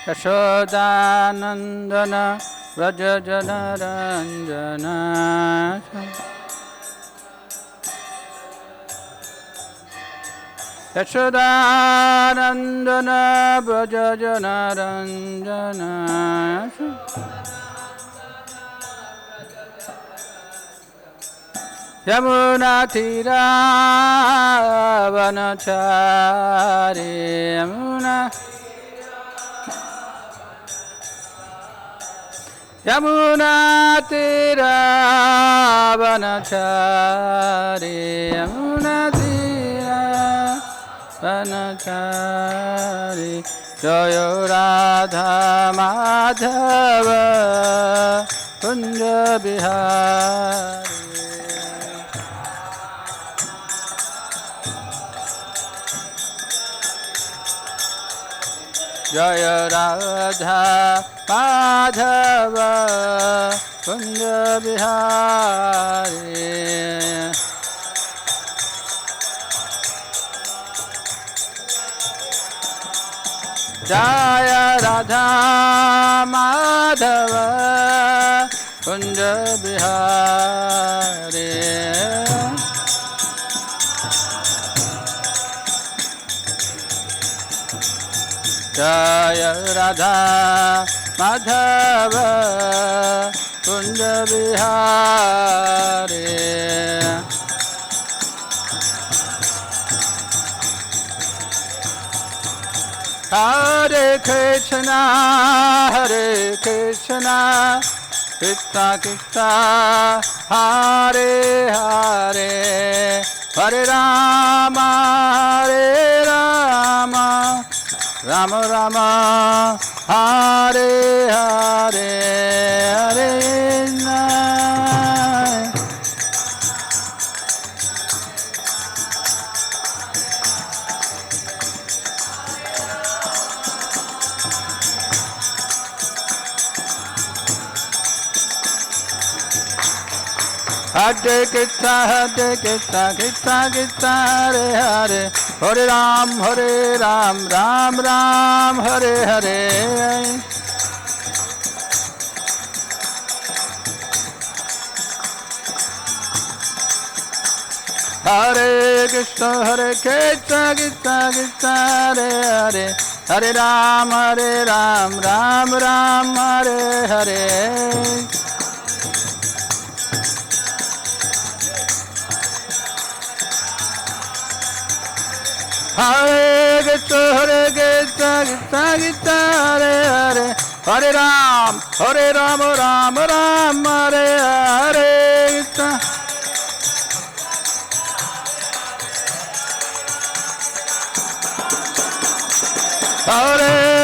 यशोदानन्दन व्रज जनरञ्जन यशोदानन्दन व्रज जनरञ्जन यमुना तीरावनचारी यमुना तीरावनचारी यमुना तीरावनचारी जय राधा माधव कुंज बिहारी जय राधा माधव कुंज बिहारी जय राधा माधव कुंज बिहारी जय राधा माधव कुंज बिहारी हरे कृष्णा कृष्णा कृष्णा हरे हरे हरे राम राम राम हरे हरे हरे हरे कृष्णा कृष्णा कृष्णा हरे हरे हरे राम राम राम हरे हरे हरे कृष्णा कृष्णा कृष्णा हरे हरे हरे राम राम राम हरे हरे हरे कृष्ण कृष्ण हरे हरे हरे राम राम राम हरे हरे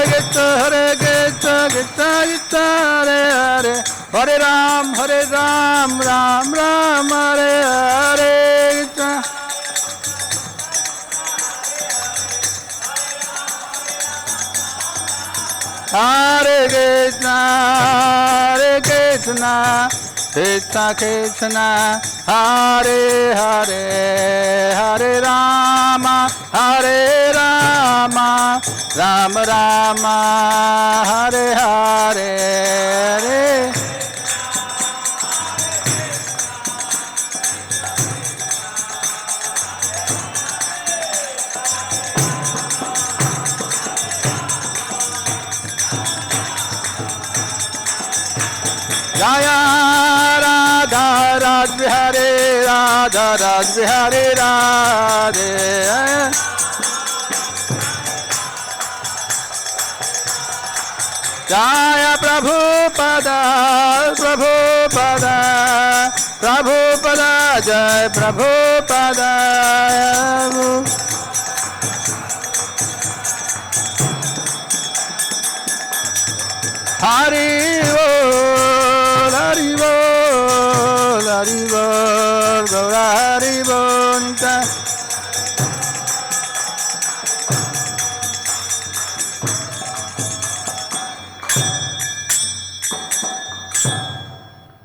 कृष्ण हरे कृष्ण कृष्ण हरे हरे हरे राम राम राम हरे हरे कृष्ण हरे कृष्णा कृष्णा कृष्णा हरे हरे हरे राम राम राम हरे हरे हरे जय राधा राधे राधा राधे राधे जय प्रभुपदा जय प्रभुपदा हरि बोल हरि बोल हरि बोल गौरा हरि बोल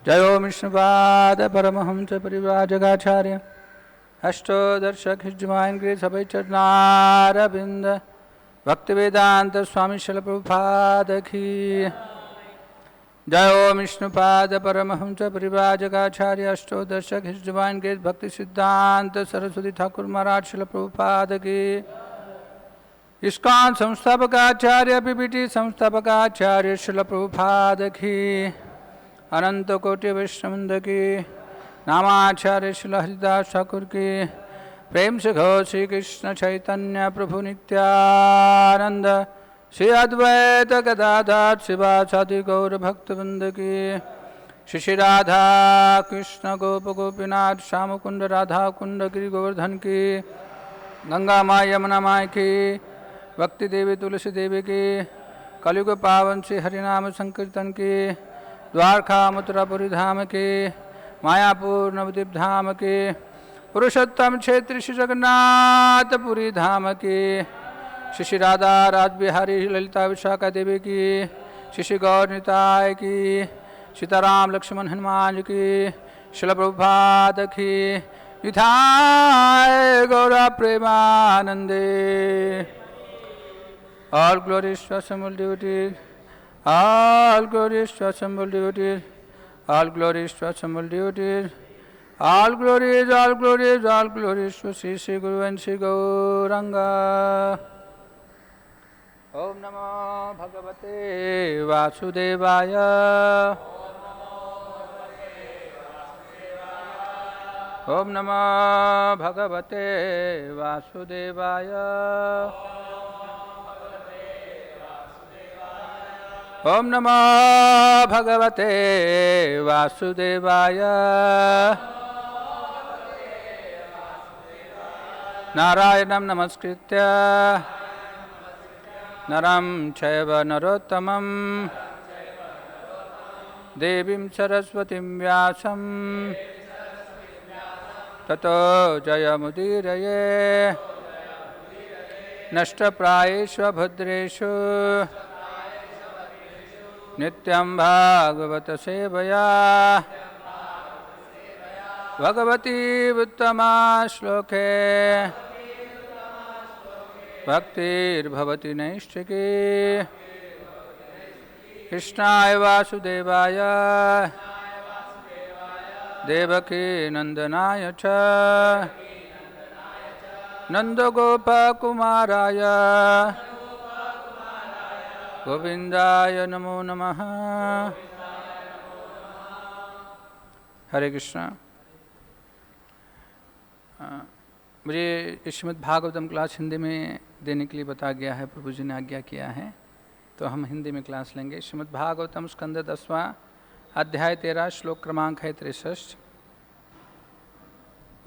जयो विष्णुपाद परमहंस परिव्राजकाचार्य अष्टोदर्शक हिजमाइन गिरि सबै चरणारविंद भक्तिवेदांत स्वामी शिल प्रभुपाद की जय ओम विष्णुपाद परमहंस परिव्राजकाचार्य अष्टोदशक his divine grace Bhakti Siddhanta Saraswati Thakur महाराज शिल प्रभुपाद की इस्कॉन संस्थापकाचार्य पीपीटी संस्थापकाचार्य शिल प्रभुपाद की अनंत कोटि वैष्णवृंद की नामाचार्य शिल हरिदास ठाकुर की प्रेम से घो श्री कृष्ण चैतन्य प्रभु नित्यानंद श्री अद्वैत गदाधर शिवासादि गौर भक्तवृंद की श्री श्री राधा कृष्ण गोप गोपीनाथ श्याम कुंड राधा कुंड गिरि गोवर्धन की गंगा माँ यमुना माँ की भक्ति देवी तुलसी देवी की कलयुग पावन श्री हरिनाम संकीर्तन की द्वारका मथुरापुरी धाम की मायापुर नवद्वीप धाम की पुरुषोत्तम क्षेत्र श्री जगन्नाथपुरी धाम की श्री श्री राधा राजबिहारी ललिता विशाखा देवी की श्री श्री गौर निताय की सीताराम लक्ष्मण हनुमान की शिल प्रभुपाद की निताय गौरा प्रेमानंदे All glories to assembled devotees, all glories to assembled devotees, all glories to assembled devotees, all glories, all glories, all glories to Sri Sri Guru and Sri Gauranga. Om Namo Bhagavate Vasudevaya. Om Namo Bhagavate Vasudevaya. Om Namo Bhagavate Vasudevaya. Narayanam Namaskritya Naram Chaiva Narottamam Devim Saraswatim Vyasam Tato Jayamudiraye Nashtaprayeshu Bhadreshu Nityam Bhagavata Sevaya Bhagavati Uttama Shloke Bhaktir Bhavati Naishtiki Krishnaya Vasudevaya Devaki Nandanaya Cha Nandagopa Kumaraya Govindaya Namo Namaha. Hare Krishna. मुझे Shrimad Bhagavatam class Hindi में देने के लिए बताया गया है, प्रभु जी ने आज्ञा किया है, तो हम हिंदी में क्लास लेंगे। श्रीमद् भागवतम स्कंद 10वां अध्याय 13 श्लोक क्रमांक है 63।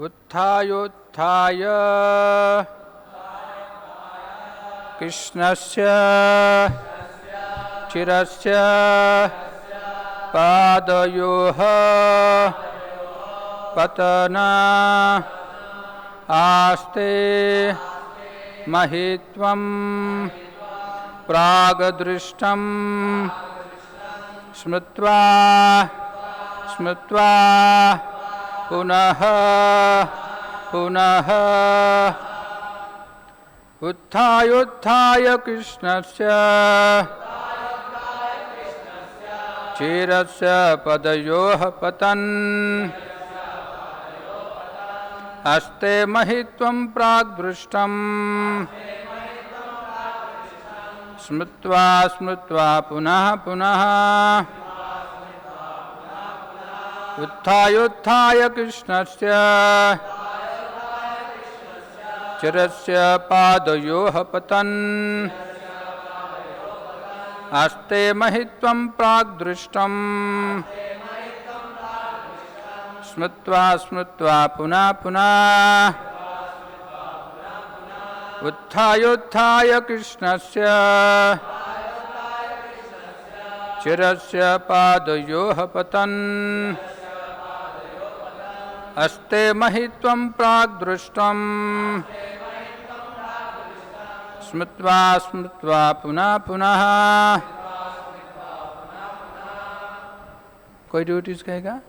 उत्थायोत्थाय कृष्णस्य चिरस्य पादयोः पतना आस्ते महित्वं प्रागदृष्टं स्मृत्वा स्मृत्वा पुनः पुनः उत्थायोत्थाय कृष्णस्य चिरस्य पदयोः पतन् अस्ते महित्वं प्राग्दृष्टं स्मृत्वा स्मृत्वा पुनः पुनः उत्थायोत्थाय कृष्णस्य चिरस्य पादयोः पतन् अस्ते महित्वं प्राग्दृष्टं स्मृत्वा स्मृत्वा पुनः पुनः उत्थायोत्थाय कृष्णस्य चिरस्य पादयोः पतन् अस्ते महित्वं प्राग्दृष्टं स्मृत्वा स्मृत्वा पुनः पुनः। कोई ड्यूटीज कहेगा?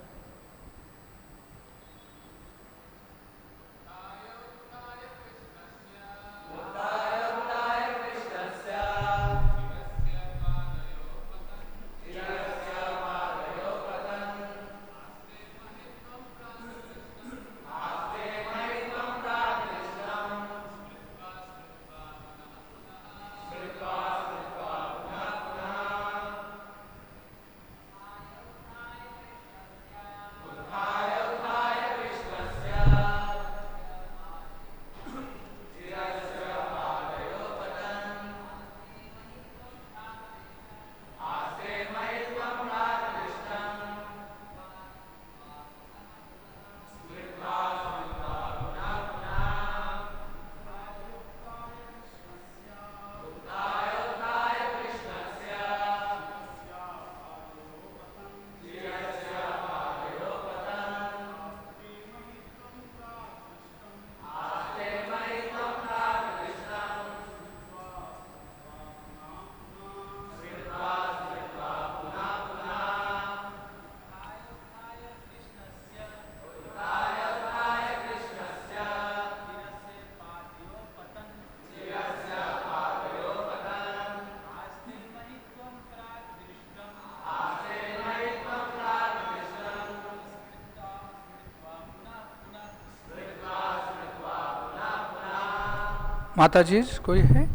माता जी कोई है?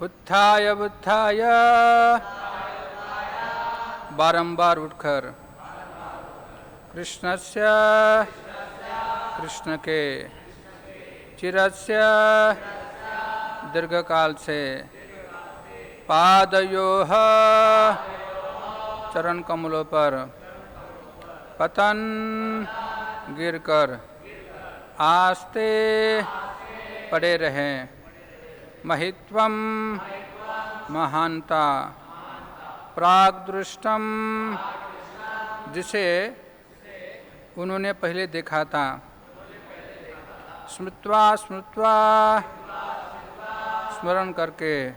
उत्थाय उत्थाय बारंबार उठकर कृष्णस्य कृष्ण के चिरस्य दीर्घकाल से पादयोः चरण कमलों पर पतन गिरकर आस्ते पड़े रहे। महित्वम महानता प्रागदृष्टम जिसे उन्होंने पहले देखा था। स्मृत्वा स्मृत्वा स्मरण करके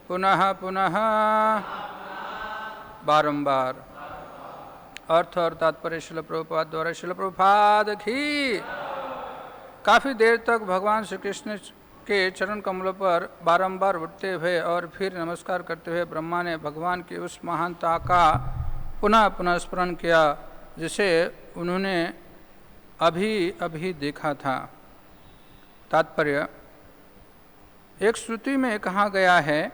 पुनः पुनः बारंबार। अर्थ और तात्पर्य शिल प्रभुपाद द्वारा। शिल प्रभुपाद की काफ़ी देर तक भगवान श्री कृष्ण के चरण कमलों पर बारंबार उठते हुए और फिर नमस्कार करते हुए ब्रह्मा ने भगवान की उस महानता का पुनः पुनः स्मरण किया जिसे उन्होंने अभी अभी देखा था। तात्पर्य, एक श्रुति में कहा गया है,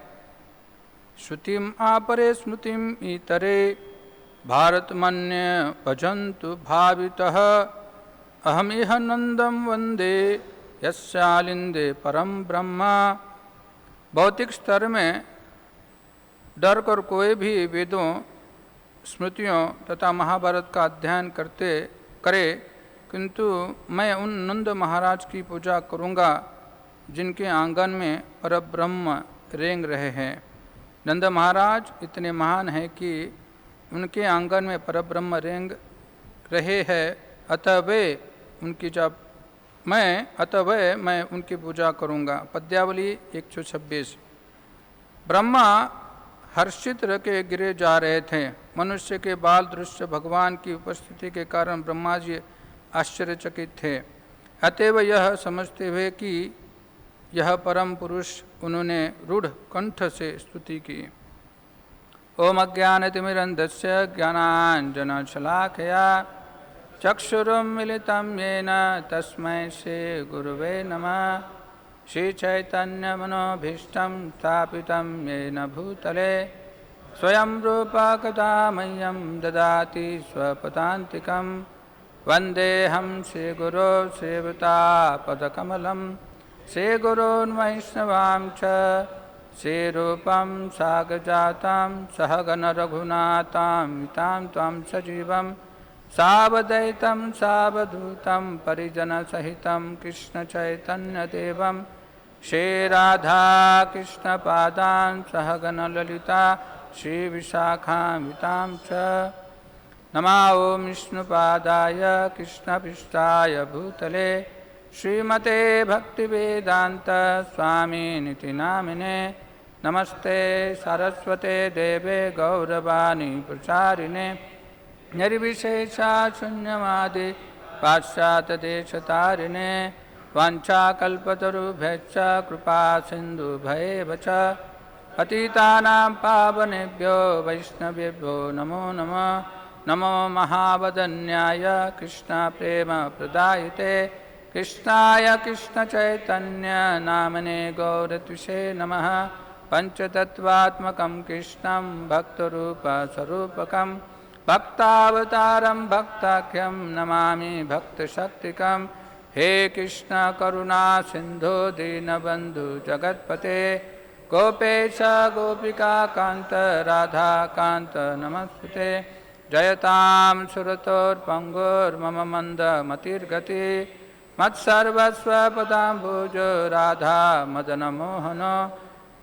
श्रुतिम आपरे स्मृतिम इतरे भारतमन्य भजन्तु भावितः अहम इह नंदम वंदे यस्यालिंदे परम ब्रह्मा। भौतिक स्तर में डर कर कोई भी वेदों स्मृतियों तथा महाभारत का अध्ययन करे, किंतु मैं उन नंद महाराज की पूजा करूँगा जिनके आंगन में परब्रह्म रेंग रहे हैं। नंद महाराज इतने महान हैं कि उनके आंगन में परब्रह्म रेंग रहे हैं, अतः मैं उनकी पूजा करूँगा। पद्यावली 126। ब्रह्मा हर्षित रखे गिरे जा रहे थे। मनुष्य के बाल दृश्य भगवान की उपस्थिति के कारण ब्रह्मा जी आश्चर्यचकित थे। अतएव यह समझते हुए कि यह परम पुरुष, उन्होंने रूढ़ कंठ से स्तुति की। ओम अज्ञानतिमिरन्धस्य ज्ञानाञ्जनशलाकया चक्षुरुन्मीलितं येन तस्मै श्रीगुरुवे नमः। श्रीचैतन्यमनोभीष्टं स्थापितं येन भूतले स्वयं रूपा कदा मह्यं ददाति स्वपदान्तिकं। वन्देऽहं श्रीगुरो श्रीयुतापदकमलं श्रीगुरून् वैष्णवां च श्रीरूपं साग्रजातं सहगण रघुनाथां वितां त्वां सजीवं सावधैतं सावधूतं परिजनसहितं कृष्णचैतन्यदेवं श्रीराधाकृष्णपादान् सहगण ललिता श्रीविशाखान्वितां च। नमः ॐ विष्णुपादाय कृष्णपृष्ठाय भूतले श्रीमते भक्तिवेदान्त स्वामिनिति नामिने। नमस्ते सरस्वते देवे गौरवाणी प्रचारिणे निर्विशेषा शून्यवादि पाश्चात्यदेशतारिणे। वाञ्छाकल्पतरुभ्यश्च कृपा सिन्धुभ्येव च पतितानां पावनेभ्यो वैष्णवेभ्यो नमो नमः। नमो महावदन्याय कृष्णप्रेमप्रदायिते कृष्णाय कृष्णचैतन्य नामने गौरत्विषे नमः। पञ्चतत्त्वात्मकं कृष्णं भक्तरूपस्वरूपकं भक्तावतारं भक्ताख्यं नमामि भक्तशक्तिकं। हे कृष्ण करुणा सिन्धो दीनबन्धु जगत्पते गोपेश गोपिका कान्त राधा कान्त नमस्ते। जयतां सुरतोर्पङ्गुर्मम मन्दमतिर्गति मत्सर्वस्व पदाम्बुजो राधा मदनमोहन।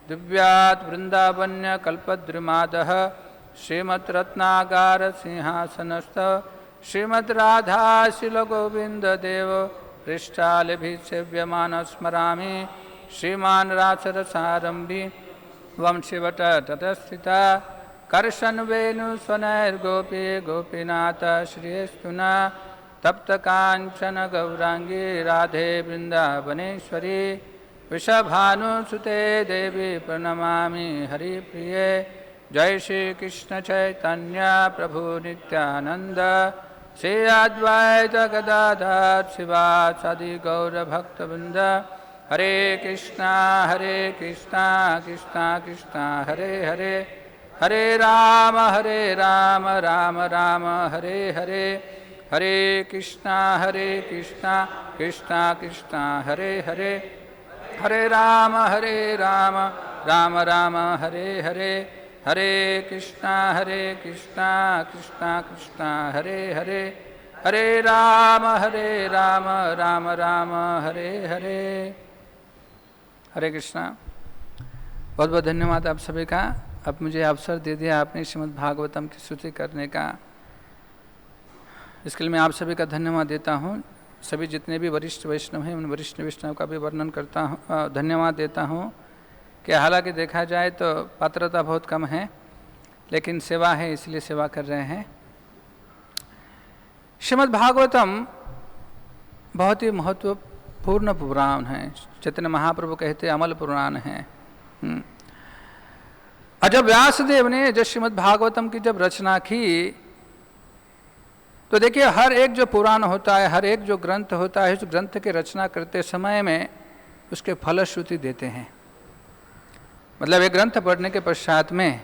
दिव्यात् वृन्दावन्य कल्पद्रुमादः श्रीमद्रत्नागार सिंहासनस्थ श्रीमद्राधा शिलगोविन्ददेव पृष्ठालभिसेव्यमानः स्मरामि। श्रीमान् रासरसारम्भि वंशिवट ततस्थिता कर्षन् वेणुस्वनैर्गोपी गोपीनाथ श्रियस्तुना तप्त कांचन गौरांगी राधे वृंदावनेश्वरी वृषभानुसुते देवी प्रणमामि हरिप्रिये। जय श्री कृष्ण चैतन्य प्रभु नित्यानंद श्री अद्वैत गदाधर शिवासादि गौर भक्तवृंद। हरे कृष्णा कृष्णा कृष्णा हरे हरे, हरे राम राम राम हरे हरे, हरे कृष्णा कृष्णा कृष्णा हरे हरे, हरे राम राम राम हरे हरे, हरे कृष्णा कृष्णा कृष्णा हरे हरे, हरे राम राम राम हरे हरे। हरे कृष्णा। बहुत बहुत धन्यवाद आप सभी का। अब मुझे अवसर दे दिया आपने श्रीमद् भागवतम की स्तुति करने का, इसके लिए मैं आप सभी का धन्यवाद देता हूँ। सभी जितने भी वरिष्ठ वैष्णव हैं उन वरिष्ठ वैष्णव का भी वर्णन करता हूँ, धन्यवाद देता हूँ कि हालांकि देखा जाए तो पात्रता बहुत कम है, लेकिन सेवा है इसलिए सेवा कर रहे हैं। श्रीमद् भागवतम बहुत ही महत्वपूर्ण पुराण है। चैतन्य महाप्रभु कहते अमल पुराण है। और जब व्यासदेव ने जब श्रीमद् भागवतम की जब रचना की तो देखिए हर एक जो पुराण होता है, हर एक जो ग्रंथ होता है, उस ग्रंथ की रचना करते समय में उसके फलश्रुति देते हैं। मतलब एक ग्रंथ पढ़ने के पश्चात में,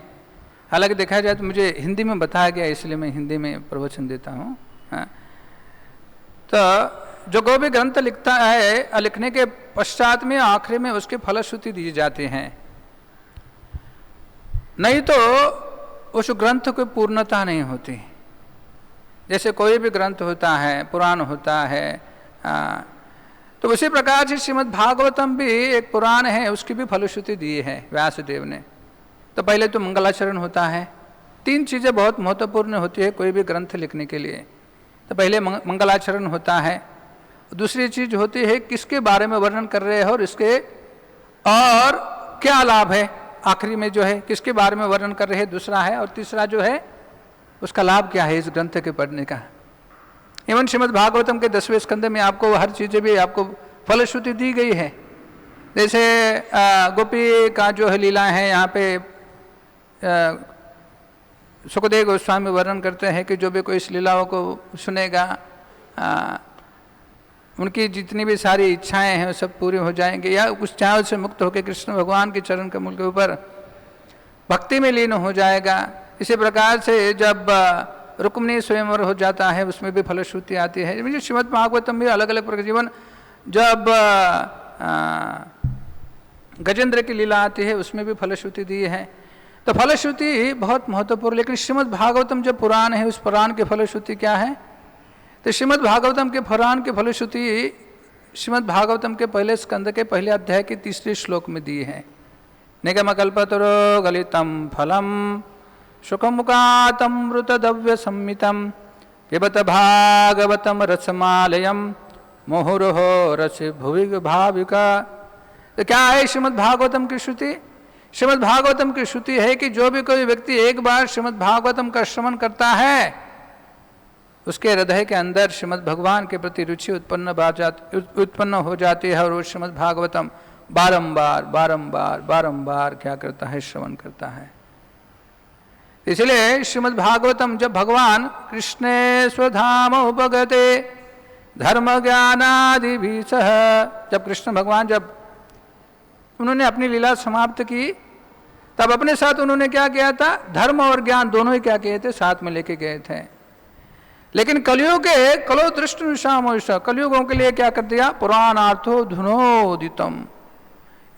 हालांकि देखा जाए तो मुझे हिंदी में बताया गया इसलिए मैं हिंदी में प्रवचन देता हूँ। तो जो कोई भी ग्रंथ लिखता है, लिखने के पश्चात में आखिरी में उसकी फलश्रुति दी जाती हैं, नहीं तो उस ग्रंथ की पूर्णता नहीं होती। जैसे कोई भी ग्रंथ होता है, पुराण होता है, तो उसी प्रकार से श्रीमद् भागवतम भी एक पुराण है, उसकी भी फलश्रुति दी है व्यासदेव ने। तो पहले तो मंगलाचरण होता है। 3 चीज़ें बहुत महत्वपूर्ण होती है कोई भी ग्रंथ लिखने के लिए। तो पहले मंगलाचरण होता है, दूसरी चीज होती है किसके बारे में वर्णन कर रहे हो और इसके और क्या लाभ है, आखिरी में जो है किसके बारे में वर्णन कर रहे हैं दूसरा है, और तीसरा जो है उसका लाभ क्या है इस ग्रंथ के पढ़ने का। एवं श्रीमद् भागवतम के 10वें स्कंद में आपको हर चीज़ें भी आपको फलश्रुति दी गई है। जैसे गोपी का जो है लीला है, यहाँ पे सुखदेव गोस्वामी वर्णन करते हैं कि जो भी कोई इस लीलाओं को सुनेगा उनकी जितनी भी सारी इच्छाएं हैं वो सब पूरी हो जाएंगे, या उस चाव से मुक्त होकर कृष्ण भगवान के चरण कमल के ऊपर भक्ति में लीन हो जाएगा। इसी प्रकार से जब रुक्मिणी स्वयंवर हो जाता है उसमें भी फलश्रुति आती है। मुझे श्रीमद् भागवतम भी अलग अलग प्रकार जीवन, जब गजेंद्र की लीला आती है उसमें भी फलश्रुति दी है। तो फलश्रुति बहुत महत्वपूर्ण। लेकिन श्रीमद् भागवतम जो पुराण है उस पुराण की फलश्रुति क्या है? तो श्रीमद् भागवतम के पुराण की फलश्रुति श्रीमद् भागवतम के पहले स्कंद के पहले अध्याय के 3 श्लोक में दी है। निगमकल्पतरो गलितम फलम शुकमुखातमृतद्रव्य संमितम पिबत भागवतम रसमालयम मुहुर्हो रस भुवि भाविका। तो क्या है श्रीमद् भागवतम की श्रुति? श्रीमद् भागवतम की श्रुति है कि जो भी कोई व्यक्ति एक बार श्रीमद् भागवतम का श्रवण करता है उसके हृदय के अंदर श्रीमद् भगवान के प्रति रुचि उत्पन्न हो जाती है, और वो श्रीमद् भागवतम बारंबार बारंबार बारंबार क्या करता है, श्रवण करता है। इसलिए श्रीमद् भागवतम जब भगवान कृष्णे स्वधाम उपगते धर्म ज्ञानादि भी सह, जब कृष्ण भगवान जब उन्होंने अपनी लीला समाप्त की तब अपने साथ उन्होंने क्या किया था, धर्म और ज्ञान दोनों ही क्या किए थे, साथ में लेके गए थे। लेकिन कलयुग के कलो दृष्टि कलयुगों के लिए क्या कर दिया, पुराणार्थो धुनोदितम।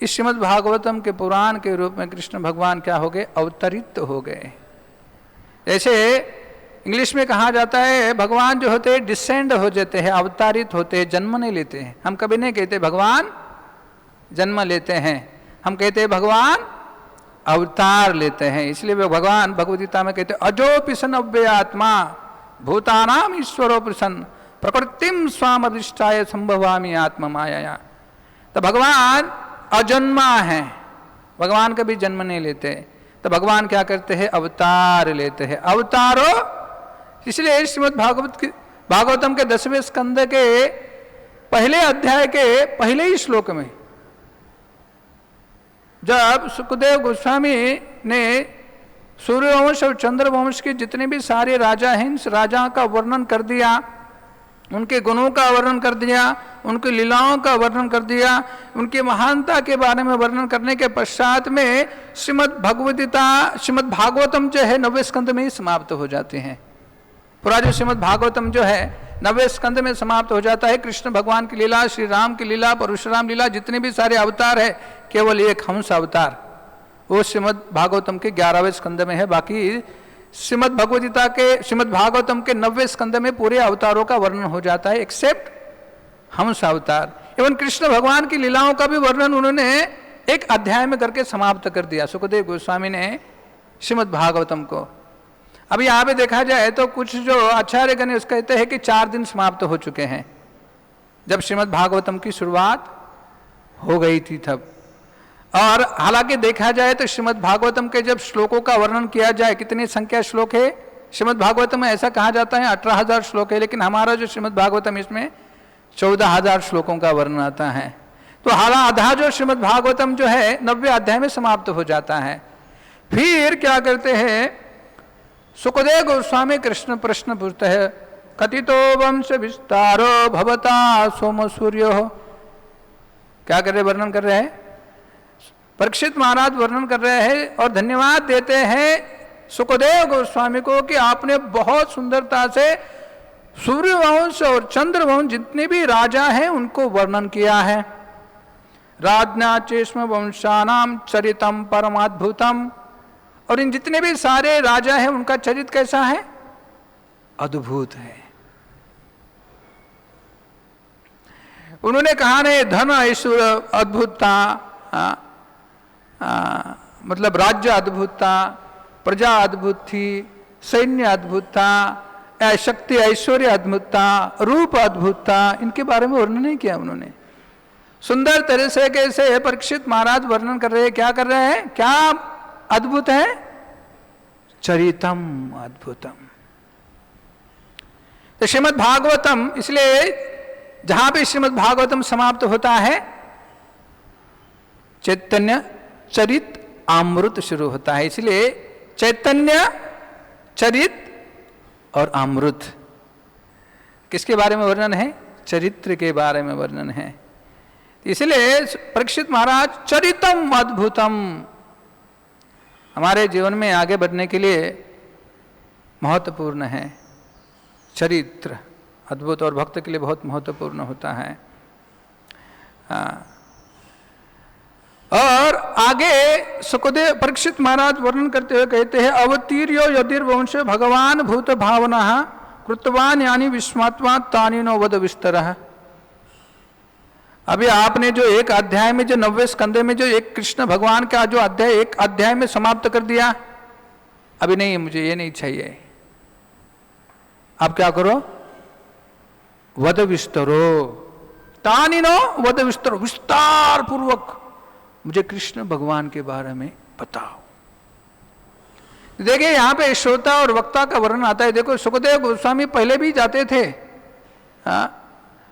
इस श्रीमद् भागवतम के पुराण के रूप में कृष्ण भगवान क्या हो गए, अवतरित हो गए। जैसे इंग्लिश में कहा जाता है भगवान जो होते हैं डिसेंड हो जाते हैं, अवतारित होते हैं, जन्म नहीं लेते हैं। हम कभी नहीं कहते भगवान जन्म लेते हैं, हम कहते हैं भगवान अवतार लेते हैं। इसलिए भगवान भगवद्गीता में कहते हैं अजो पिसन अव्यय आत्मा भूतानाम ईश्वरो प्रसन्न प्रकृतिम स्वाम अधिष्ठाय संभवामी आत्मा माया। तो भगवान अजन्मा है, भगवान कभी जन्म नहीं लेते। तो भगवान क्या करते हैं, अवतार लेते हैं। अवतारो, इसलिए श्रीमद् भागवतम के 10वें स्कंद के पहले अध्याय के पहले ही श्लोक में जब सुखदेव गोस्वामी ने सूर्यवंश और चंद्रवंश के जितने भी सारे राजा हैं, इस राजा का वर्णन कर दिया, उनके गुणों का वर्णन कर दिया, उनकी लीलाओं का वर्णन कर दिया, उनकी महानता के बारे में वर्णन करने के पश्चात में श्रीमद् भागवतम जो है 9वें स्कंद में ही समाप्त हो जाते हैं। पूरा जो श्रीमद् भागवतम जो है 9वें स्कंद में समाप्त हो जाता है। कृष्ण भगवान की लीला, श्री राम की लीला, परशुराम लीला, जितने भी सारे अवतार है, केवल एक हंस अवतार वो श्रीमद् भागवतम के 11वें स्कंद में है। बाकी श्रीमद् भागवतम के 9वें स्कंद में पूरे अवतारों का वर्णन हो जाता है, एक्सेप्ट हंस अवतार। एवं कृष्ण भगवान की लीलाओं का भी वर्णन उन्होंने एक अध्याय में करके समाप्त कर दिया सुखदेव गोस्वामी ने श्रीमद् भागवतम को। अब यहाँ पे देखा जाए तो कुछ जो आचार्यगण है उसका कहते हैं कि 4 दिन समाप्त हो चुके हैं जब श्रीमद् भागवतम की शुरुआत हो गई थी तब। और हालांकि देखा जाए तो श्रीमद् भागवतम के जब श्लोकों का वर्णन किया जाए, कितनी संख्या श्लोक है श्रीमद् भागवतम में, ऐसा कहा जाता है 18,000 श्लोक है, लेकिन हमारा जो श्रीमद् भागवतम इसमें 14,000 श्लोकों का वर्णन आता है। तो आधा जो श्रीमद् भागवतम जो है 90वें अध्याय में समाप्त हो जाता है। फिर क्या करते हैं, सुखदेव गोस्वामी कृष्ण प्रश्न पूछते हैं, कथितो वंश विस्तारो भवता सोम सूर्यो। क्या कर रहे, वर्णन कर रहे हैं, परीक्षित महाराज वर्णन कर रहे हैं और धन्यवाद देते हैं सुखदेव गोस्वामी को कि आपने बहुत सुंदरता से सूर्यवंश और चंद्रवंश जितने भी राजा हैं उनको वर्णन किया है। राज्ञा चेष्म वंशानाम चरितम परमाद्भुतम, और इन जितने भी सारे राजा हैं उनका चरित्र कैसा है, अद्भुत है। उन्होंने कहा नहीं धन ऐश्वर्य अद्भुत था, मतलब राज्य अद्भुत था, प्रजा अद्भुत थी, सैन्य अद्भुत था, शक्ति ऐश्वर्य अद्भुत था, रूप अद्भुत था, इनके बारे में वर्णन नहीं किया उन्होंने। सुंदर तरह से कैसे परीक्षित महाराज वर्णन कर रहे हैं, क्या कर रहे हैं, क्या अद्भुत है, चरितम अद्भुतम। तो श्रीमद् भागवतम, इसलिए जहां पे श्रीमद् भागवतम समाप्त होता है चैतन्य चरित अमृत शुरू होता है। इसलिए चैतन्य चरित और अमृत किसके बारे में वर्णन है, चरित्र के बारे में वर्णन है। इसलिए परीक्षित महाराज चरितम अद्भुतम हमारे जीवन में आगे बढ़ने के लिए महत्वपूर्ण है। चरित्र अद्भुत और भक्त के लिए बहुत महत्वपूर्ण होता है। और आगे सुखदेव परीक्षित महाराज वर्णन करते हुए कहते हैं, अवतीर्यो यदिर्वंश भगवान भूत भावना कृतवान यानी विस्मात्मा तानी नो वद विस्तर। अभी आपने जो एक अध्याय में, जो 90वें स्कंदे में जो एक कृष्ण भगवान का जो अध्याय एक अध्याय में समाप्त कर दिया, अभी नहीं, मुझे ये नहीं चाहिए। आप क्या करो, वद विस्तरो, तानी नो वद विस्तरो, विस्तार पूर्वक मुझे कृष्ण भगवान के बारे में बताओ। देखिए यहाँ पे श्रोता और वक्ता का वर्णन आता है। देखो सुखदेव गोस्वामी पहले भी जाते थे,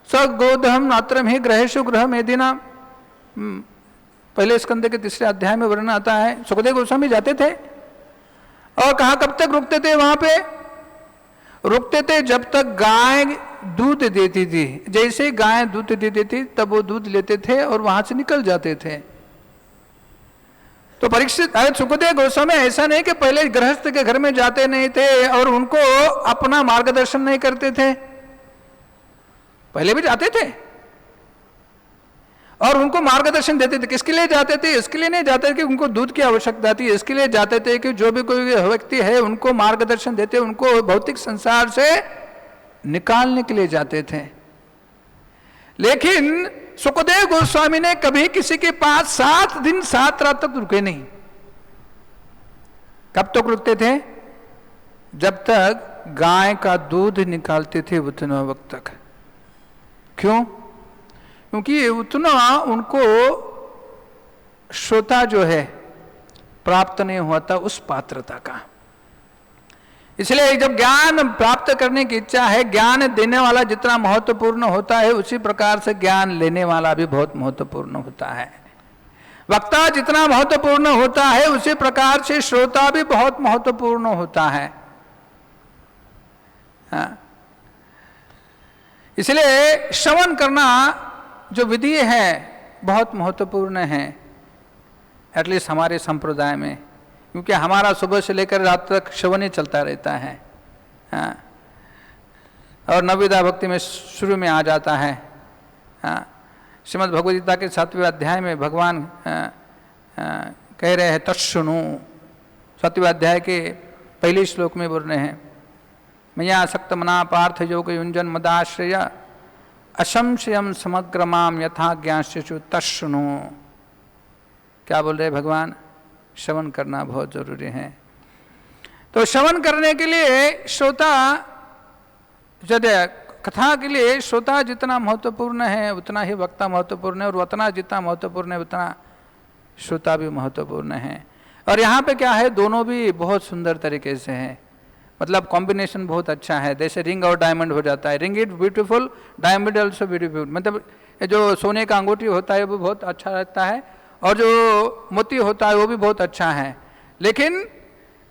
स गोदहम नात्रम ही ग्रहेशु ग्रह मेदिना, पहले स्कंदे के 3रे अध्याय में वर्णन आता है। सुखदेव गोस्वामी जाते थे और कहा कब तक रुकते थे, वहां पे रुकते थे जब तक गाय दूध देती थी। जैसे गाय दूध देती थी तब वो दूध लेते थे और वहां से निकल जाते थे। तो परीक्षित सुखदेव गोस्वामी ऐसा नहीं कि पहले गृहस्थ के घर में जाते नहीं थे और उनको अपना मार्गदर्शन नहीं करते थे, पहले भी जाते थे और उनको मार्गदर्शन देते थे। किसके लिए जाते थे, इसके लिए नहीं जाते कि उनको दूध की आवश्यकता थी, इसके लिए जाते थे कि जो भी कोई व्यक्ति है उनको मार्गदर्शन देते, उनको भौतिक संसार से निकालने के लिए जाते थे। लेकिन सुखदेव गोस्वामी ने कभी किसी के पास 7 दिन 7 रात तक रुके नहीं। कब तक रुकते थे, जब तक गाय का दूध निकालते थे उतना वक्त तक। क्यों, क्योंकि उतना उनको श्रोता जो है प्राप्त नहीं होता उस पात्रता का। इसलिए जब ज्ञान प्राप्त करने की इच्छा है, ज्ञान देने वाला जितना महत्वपूर्ण होता है उसी प्रकार से ज्ञान लेने वाला भी बहुत महत्वपूर्ण होता है। वक्ता जितना महत्वपूर्ण होता है उसी प्रकार से श्रोता भी बहुत महत्वपूर्ण होता है। हाँ। इसलिए श्रवण करना जो विधि है बहुत महत्वपूर्ण है, एटलीस्ट हमारे संप्रदाय में, क्योंकि हमारा सुबह से लेकर रात तक श्रवण ही चलता रहता है। हाँ। और नवविधा भक्ति में शुरू में आ जाता है। हाँ। श्रीमद् भगवद गीता के 7वें अध्याय में भगवान कह रहे हैं तत्शृणु, 7वें अध्याय के पहले श्लोक में बोल रहे हैं, मया आसक्त मना पार्थ योग युंजन मदाश्रय असंशयम समग्र माम यथा ज्ञास्यचु तत्शृणु। क्या बोल रहे भगवान? श्रवण करना बहुत जरूरी है। तो श्रवण करने के लिए श्रोता, कथा के लिए श्रोता जितना महत्वपूर्ण है उतना ही वक्ता महत्वपूर्ण है, और वक्ता जितना महत्वपूर्ण है उतना श्रोता भी महत्वपूर्ण है। और यहाँ पे क्या है, दोनों भी बहुत सुंदर तरीके से हैं, मतलब कॉम्बिनेशन बहुत अच्छा है। जैसे रिंग और डायमंड हो जाता है, ring is beautiful, diamond also beautiful. मतलब जो सोने का अंगूठी होता है वो बहुत अच्छा लगता है, और जो मोती होता है वो भी बहुत अच्छा है। लेकिन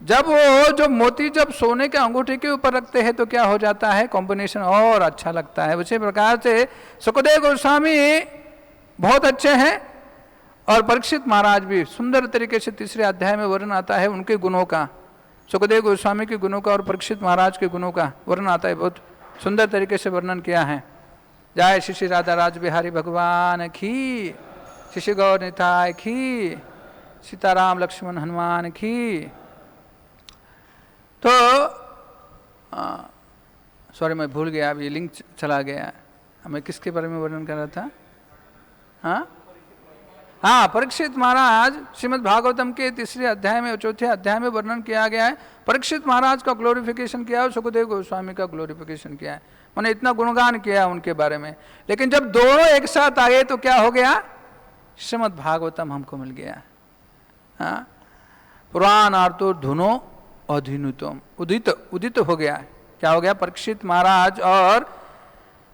जब वो जो मोती जब सोने के अंगूठी के ऊपर रखते हैं तो क्या हो जाता है, कॉम्बिनेशन और अच्छा लगता है। उसी प्रकार से सुखदेव गोस्वामी बहुत अच्छे हैं, और परीक्षित महाराज भी सुंदर तरीके से 3रे अध्याय में वर्णन आता है उनके गुणों का, सुखदेव गोस्वामी के गुणों का और परीक्षित महाराज के गुणों का वर्णन आता है। बहुत सुंदर तरीके से वर्णन किया है। जय श्री श्री राधा राज बिहारी भगवान की, श्री गौर निताय की, सीताराम लक्ष्मण हनुमान की। तो सॉरी मैं भूल गया, अभी लिंक चला गया। मैं किसके बारे में वर्णन कर रहा था? हाँ, परीक्षित महाराज श्रीमद् भागवतम के 3रे अध्याय में, 4थे अध्याय में वर्णन किया गया है। परीक्षित महाराज का ग्लोरिफिकेशन किया है, सुखदेव गोस्वामी का ग्लोरिफिकेशन किया है। मैंने इतना गुणगान किया है उनके बारे में। लेकिन जब दोनों एक साथ आए तो क्या हो गया, श्रीमद् भागवतम हमको मिल गया। हाँ, पुराण आर्तो धुनो अधीनुतम, उदित हो गया। क्या हो गया? परीक्षित महाराज और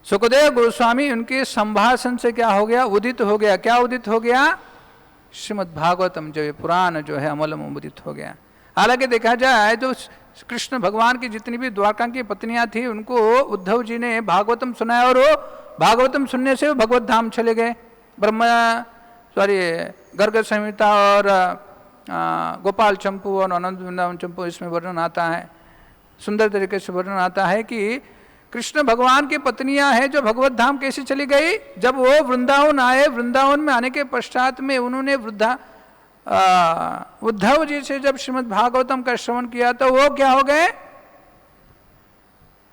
सुखदेव गोस्वामी उनके संभाषण से क्या हो गया, उदित हो गया। क्या उदित हो गया? श्रीमद् भागवतम जो है पुराण जो है अमलम उदित हो गया। हालांकि देखा जाए तो कृष्ण भगवान की जितनी भी द्वारका की पत्नियां थी उनको उद्धव जी ने भागवतम सुनाया, और वो भागवतम सुनने से वो भगवत धाम चले गए। गर्ग संहिता और गोपाल चंपू और आनंद वृंदावन चंपू, इसमें वर्णन आता है, सुंदर तरीके से वर्णन आता है कि कृष्ण भगवान की पत्नियां हैं जो भगवत धाम कैसे चली गई। जब वो वृंदावन आए, वृंदावन में आने के पश्चात में उन्होंने उद्धव जी से जब श्रीमद् भागवतम का श्रवण किया तो वो क्या हो गए,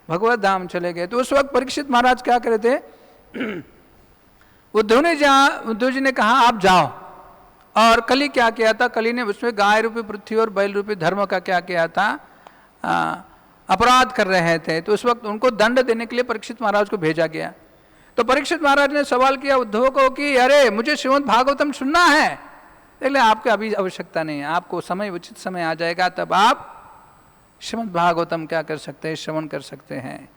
भगवत धाम चले गए। तो उस वक्त परीक्षित महाराज क्या करे थे, उद्धव जी ने कहा आप जाओ। और कली क्या किया था, कली ने उसमें गाय रूपी पृथ्वी और बैल रूपी धर्म का क्या किया था, अपराध कर रहे थे। तो उस वक्त उनको दंड देने के लिए परीक्षित महाराज को भेजा गया। तो परीक्षित महाराज ने सवाल किया उद्धव को कि अरे मुझे श्रीमद् भागवतम सुनना है, इसलिए आपको अभी आवश्यकता नहीं है, आपको समय उचित समय आ जाएगा तब आप श्रीमद् भागवतम क्या कर सकते हैं, श्रवण कर सकते हैं।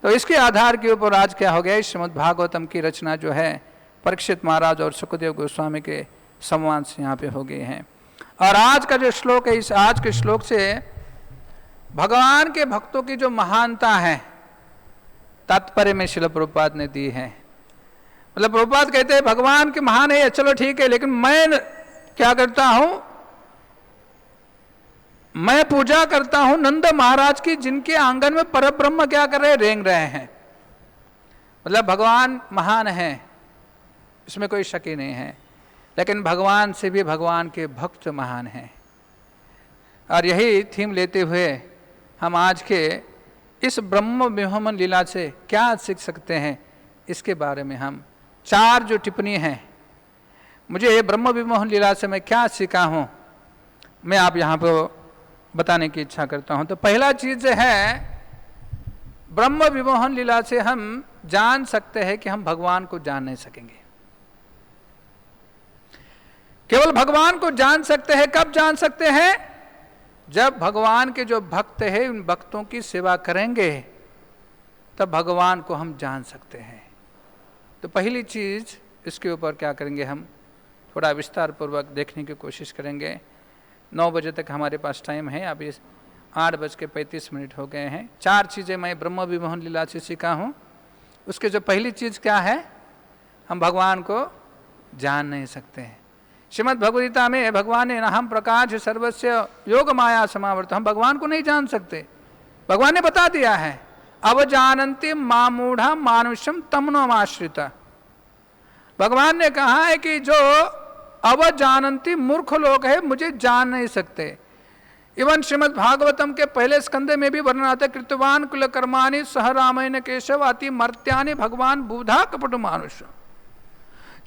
तो इसके आधार के ऊपर आज क्या हो गया, श्रीमद् भागवतम की रचना जो है परीक्षित महाराज और सुखदेव गोस्वामी के संवाद से यहाँ पे हो गए हैं। और आज का जो श्लोक है, इस आज के श्लोक से भगवान के भक्तों की जो महानता है तात्पर्य में श्रील प्रभुपाद ने दी है। मतलब प्रभुपाद कहते हैं भगवान के महान है, चलो ठीक है, लेकिन मैं क्या करता हूं, मैं पूजा करता हूं नंद महाराज की, जिनके आंगन में परब्रह्म क्या कर रहे हैं, रेंग रहे हैं। मतलब भगवान महान है, इसमें कोई शक ही नहीं है, लेकिन भगवान से भी भगवान के भक्त महान हैं। और यही थीम लेते हुए हम आज के इस ब्रह्म विमोहन लीला से क्या सीख सकते हैं, इसके बारे में हम 4 जो टिप्पणी हैं, मुझे ब्रह्म विमोहन लीला से मैं क्या सीखा हूँ, मैं आप यहाँ पर बताने की इच्छा करता हूँ। तो पहला चीज़ है, ब्रह्म विमोहन लीला से हम जान सकते हैं कि हम भगवान को जान नहीं सकेंगे, केवल भगवान को जान सकते हैं। कब जान सकते हैं? जब भगवान के जो भक्त हैं उन भक्तों की सेवा करेंगे तब भगवान को हम जान सकते हैं। तो पहली चीज इसके ऊपर क्या करेंगे, हम थोड़ा विस्तार पूर्वक देखने की कोशिश करेंगे। 9 बजे तक हमारे पास टाइम है, अभी 8:35 हो गए हैं। 4 चीज़ें मैं ब्रह्म विमोहन लीला से सीखा हूँ। उसके जो पहली चीज़ क्या है, हम भगवान को जान नहीं सकते हैं। श्रीमद् भगवद्गीता में भगवान ने हम प्रकाश सर्वस्य योग माया समावर्त, हम भगवान को नहीं जान सकते। भगवान ने बता दिया है, अवजानन्ति मामूढ़ा मानुषम तमनोमाश्रिता। भगवान ने कहा है कि जो अवजानन्ति मूर्ख लोग है मुझे जान नहीं सकते। इवन श्रीमद् भागवतम के पहले स्कंदे में भी वर्णन आता है, कृतवान कुल कर्माणि सह रामेण केशव अति मर्त्यानि भगवान बुधा कपट मानुष।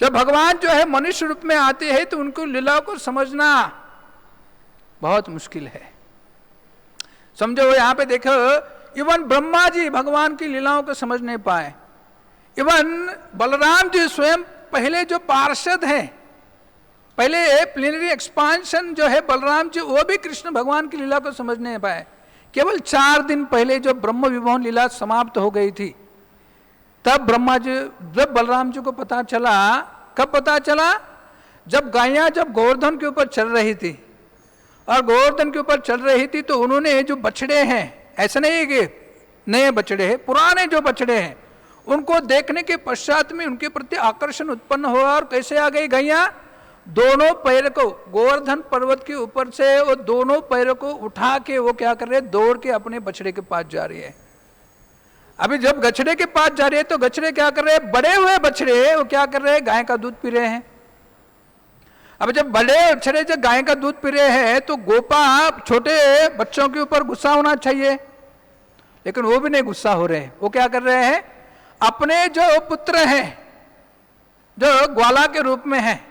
जब भगवान जो है मनुष्य रूप में आते हैं तो उनको लीला को समझना बहुत मुश्किल है। समझो यहाँ पे देखो, इवन ब्रह्मा जी भगवान की लीलाओं को समझ नहीं पाए। इवन बलराम जी स्वयं पहले जो पार्षद हैं, पहले प्लेनरी एक्सपांशन जो है बलराम जी, वो भी कृष्ण भगवान की लीला को समझ नहीं पाए। केवल 4 दिन पहले जो ब्रह्म विमोहन लीला समाप्त हो गई थी, तब ब्रह्मा जी, जब बलराम जी को पता चला, कब पता चला? जब गायें जब गोवर्धन के ऊपर चल रही थी, और गोवर्धन के ऊपर चल रही थी तो उन्होंने जो बछड़े हैं, ऐसा नहीं कि नए बछड़े हैं, पुराने जो बछड़े हैं, उनको देखने के पश्चात में उनके प्रति आकर्षण उत्पन्न हुआ। और कैसे आ गई गैया? दोनों पैर को गोवर्धन पर्वत के ऊपर से वो दोनों पैरों को उठा के वो क्या कर रहे हैं, दौड़ के अपने बछड़े के पास जा रही है। अभी जब बछड़े के पास जा रही है तो बछड़े क्या कर रहे हैं, बड़े हुए बछड़े वो क्या कर रहे हैं, गाय का दूध पी रहे हैं। अब जब बड़े बछड़े जब गाय का दूध पी रहे हैं तो गोपा छोटे बच्चों के ऊपर गुस्सा होना चाहिए, लेकिन वो भी नहीं गुस्सा हो रहे हैं। वो क्या कर रहे हैं, अपने जो पुत्र हैं जो ग्वाला के रूप में हैं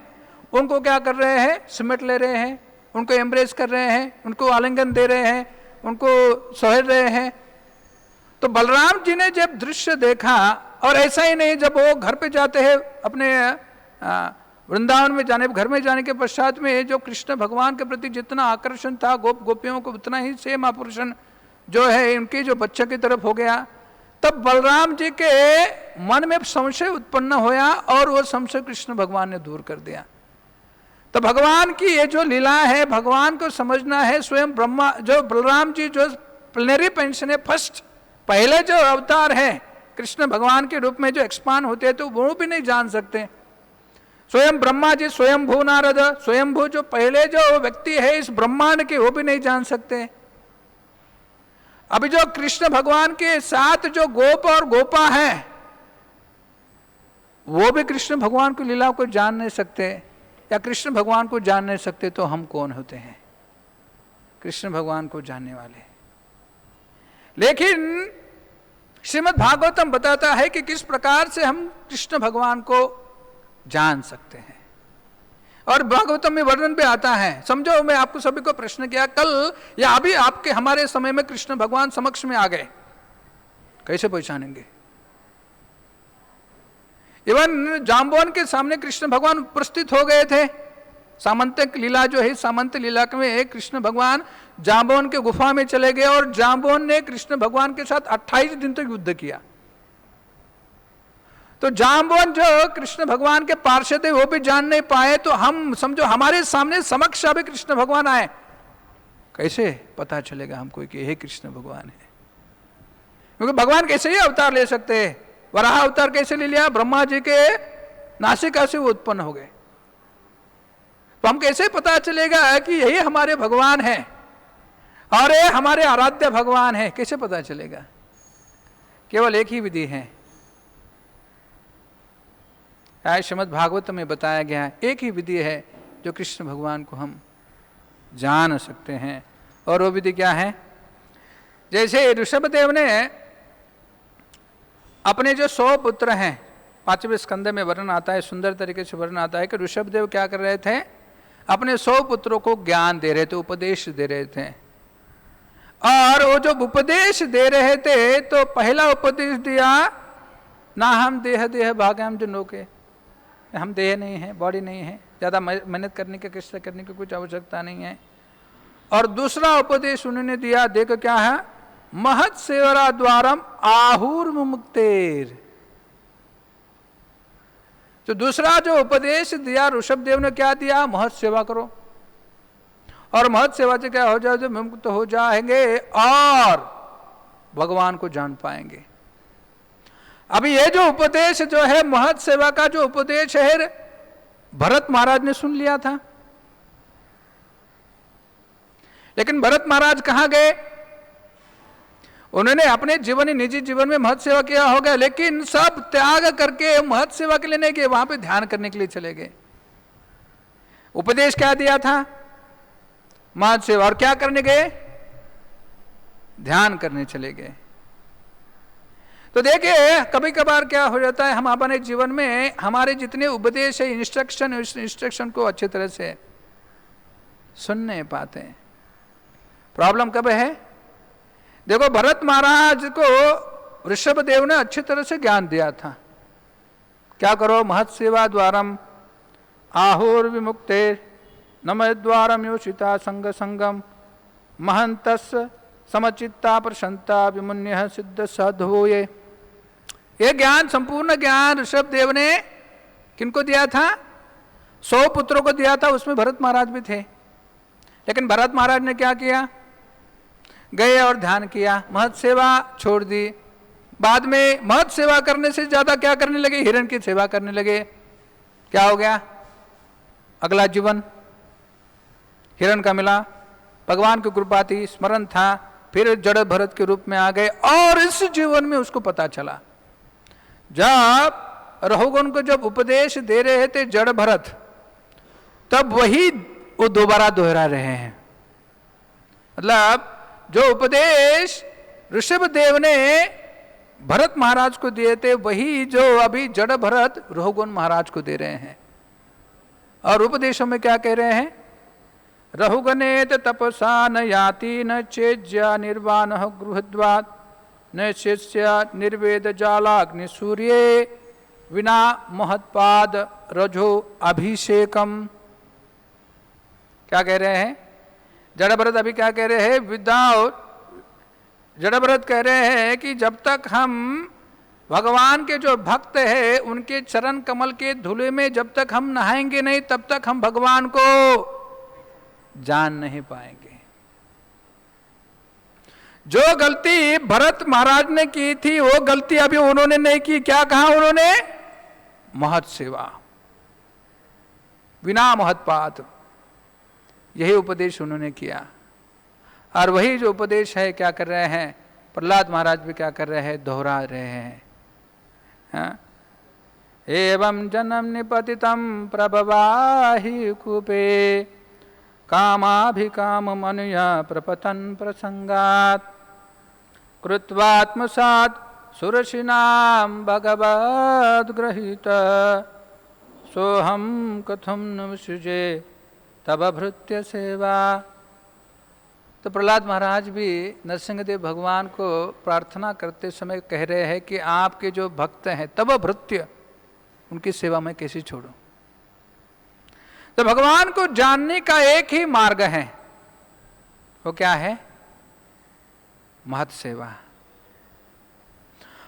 उनको क्या कर रहे हैं, सिमट ले रहे हैं, उनको एम्ब्रेस कर रहे हैं, उनको आलिंगन दे रहे हैं, उनको सहल रहे हैं। तो बलराम जी ने जब दृश्य देखा, और ऐसा ही नहीं, जब वो घर पे जाते हैं अपने वृंदावन में जाने, घर में जाने के पश्चात में जो कृष्ण भगवान के प्रति जितना आकर्षण था गोप गोपियों को, उतना ही सेम आकर्षण जो है उनके जो बच्चों की तरफ हो गया। तब बलराम जी के मन में संशय उत्पन्न होया और वो संशय कृष्ण भगवान ने दूर कर दिया। तो भगवान की ये जो लीला है, भगवान को समझना है। स्वयं ब्रह्मा जो बलराम जी जो प्लेनरी पेंशन है, फर्स्ट पहले जो अवतार है कृष्ण भगवान के रूप में जो एक्सपांड होते हैं, तो वो भी नहीं जान सकते। स्वयं ब्रह्मा जी, स्वयंभू नारद, स्वयंभू जो पहले जो व्यक्ति है इस ब्रह्मांड के, वो भी नहीं जान सकते। अभी जो कृष्ण भगवान के साथ जो गोप और गोपा हैं, वो भी कृष्ण भगवान की लीला को जान नहीं सकते, या कृष्ण भगवान को जान नहीं सकते, तो हम कौन होते हैं कृष्ण भगवान को जानने वाले? लेकिन श्रीमद् भागवतम बताता है कि किस प्रकार से हम कृष्ण भगवान को जान सकते हैं। और भागवतम में वर्णन भी आता है। समझो, मैं आपको सभी को प्रश्न किया कल या अभी, आपके हमारे समय में कृष्ण भगवान समक्ष में आ गए, कैसे पहचानेंगे? इवन जाम्बोन के सामने कृष्ण भगवान उपस्थित हो गए थे। सामंत लीला जो है, सामंत लीला में कृष्ण भगवान जाम्बोन के गुफा में चले गए और जाम्बोन ने कृष्ण भगवान के साथ 28 दिन तक युद्ध किया। तो जाम्बोन जो कृष्ण भगवान के पार्षद है वो भी जान नहीं पाए, तो हम समझो हमारे सामने समक्ष अभी कृष्ण भगवान आए, कैसे पता चलेगा हमको कि ये कृष्ण भगवान है? क्योंकि भगवान कैसे ही अवतार ले सकते हैं? वराह अवतार कैसे ले लिया? ब्रह्मा जी के नासिका से वो उत्पन्न हो गए। तो हम कैसे पता चलेगा कि यही हमारे भगवान है और ये हमारे आराध्य भगवान है? कैसे पता चलेगा? केवल एक ही विधि है, श्रीमद् भागवत में बताया गया है। एक ही विधि है जो कृष्ण भगवान को हम जान सकते हैं, और वो विधि क्या है? जैसे ऋषभदेव ने अपने जो 100 पुत्र हैं, 5वें स्कंद में वर्णन आता है, सुंदर तरीके से वर्णन आता है कि ऋषभदेव क्या कर रहे थे, अपने 100 पुत्रों को ज्ञान दे रहे थे, उपदेश दे रहे थे। और वो जो उपदेश दे रहे थे, तो पहला उपदेश दिया, ना हम देह देह भाग्यम जो नोके, हम देह नहीं है, बॉडी नहीं है, ज़्यादा मेहनत करने की, कष्ट करने की कुछ आवश्यकता नहीं है। और दूसरा उपदेश उन्होंने दिया, देखो क्या है, महत सेवरा द्वारम आहुर मुक्तेर। तो दूसरा जो उपदेश दिया ऋषभदेव ने, क्या दिया, महत सेवा करो, और महत सेवा से क्या हो जाए, जो मुक्त हो जाएंगे और भगवान को जान पाएंगे। अभी ये जो उपदेश जो है, महत सेवा का जो उपदेश है, भरत महाराज ने सुन लिया था। लेकिन भरत महाराज कहां गए? उन्होंने अपने जीवन, निजी जीवन में महत सेवा किया होगा, लेकिन सब त्याग करके महत सेवा के लिए नहीं गए, वहां पे ध्यान करने के लिए चले गए। उपदेश क्या दिया था? महत सेवा। और क्या करने गए? ध्यान करने चले गए। तो देखिए, कभी कभार क्या हो जाता है, हम अपने जीवन में हमारे जितने उपदेश है, इंस्ट्रक्शन को अच्छी तरह से सुन नहीं पाते हैं। प्रॉब्लम कब है? देखो, भरत महाराज को ऋषभदेव ने अच्छी तरह से ज्ञान दिया था, क्या करो, महत सेवा द्वारम आहुर विमुक्ते नम द्वारम योषिता संग संगम महंतस समचित्ता प्रसन्नता विमुन्य सिद्ध साधुये। ये ज्ञान, संपूर्ण ज्ञान ऋषभदेव ने किनको दिया था? 100 पुत्रों को दिया था, उसमें भरत महाराज भी थे। लेकिन भरत महाराज ने क्या किया? गए और ध्यान किया, महत सेवा छोड़ दी। बाद में महत सेवा करने से ज्यादा क्या करने लगे? हिरण की सेवा करने लगे। क्या हो गया? अगला जीवन हिरण का मिला, भगवान की कृपा थी, स्मरण था, फिर जड़ भरत के रूप में आ गए। और इस जीवन में उसको पता चला, जब रघुगण को जब उपदेश दे रहे थे जड़ भरत, तब वही वो दोबारा दोहरा रहे हैं। मतलब जो उपदेश ऋषभदेव ने भरत महाराज को दिए थे, वही जो अभी जड़ भरत रघुगण महाराज को दे रहे हैं। और उपदेशों में क्या कह रहे हैं? रघुगणेत तपसा न याति न चेज्या निर्वाण गृहद्वात् न शिष्य निर्वेद जालाग्नि सूर्ये विना महत्पाद रजो अभिषेकम। क्या कह रहे हैं? जड़ भरत अभी क्या कह रहे हैं? विदाउट, जड़ भरत कह रहे हैं कि जब तक हम भगवान के जो भक्त है उनके चरण कमल के धूले में जब तक हम नहाएंगे नहीं, तब तक हम भगवान को जान नहीं पाएंगे। जो गलती भरत महाराज ने की थी, वो गलती अभी उन्होंने नहीं की। क्या कहा उन्होंने? महत सेवा, बिना महत्पात, यही उपदेश उन्होंने किया। और वही जो उपदेश है क्या कर रहे हैं? प्रहलाद महाराज भी क्या कर रहे हैं? दोहरा रहे हैं। एवं जन्म निपतितम प्रभवाहि कूपे कामाभिकाम मनुया प्रपतन प्रसंगात कृत्वात्मसात सुरशिनाम भगवद गृहीत सोहम कथम न विसृजे तब भृत्य सेवा। तो प्रहलाद महाराज भी नरसिंहदेव भगवान को प्रार्थना करते समय कह रहे हैं कि आपके जो भक्त हैं तब भृत्य, उनकी सेवा में कैसे छोड़ूं। तो भगवान को जानने का एक ही मार्ग है, वो क्या है? महत सेवा।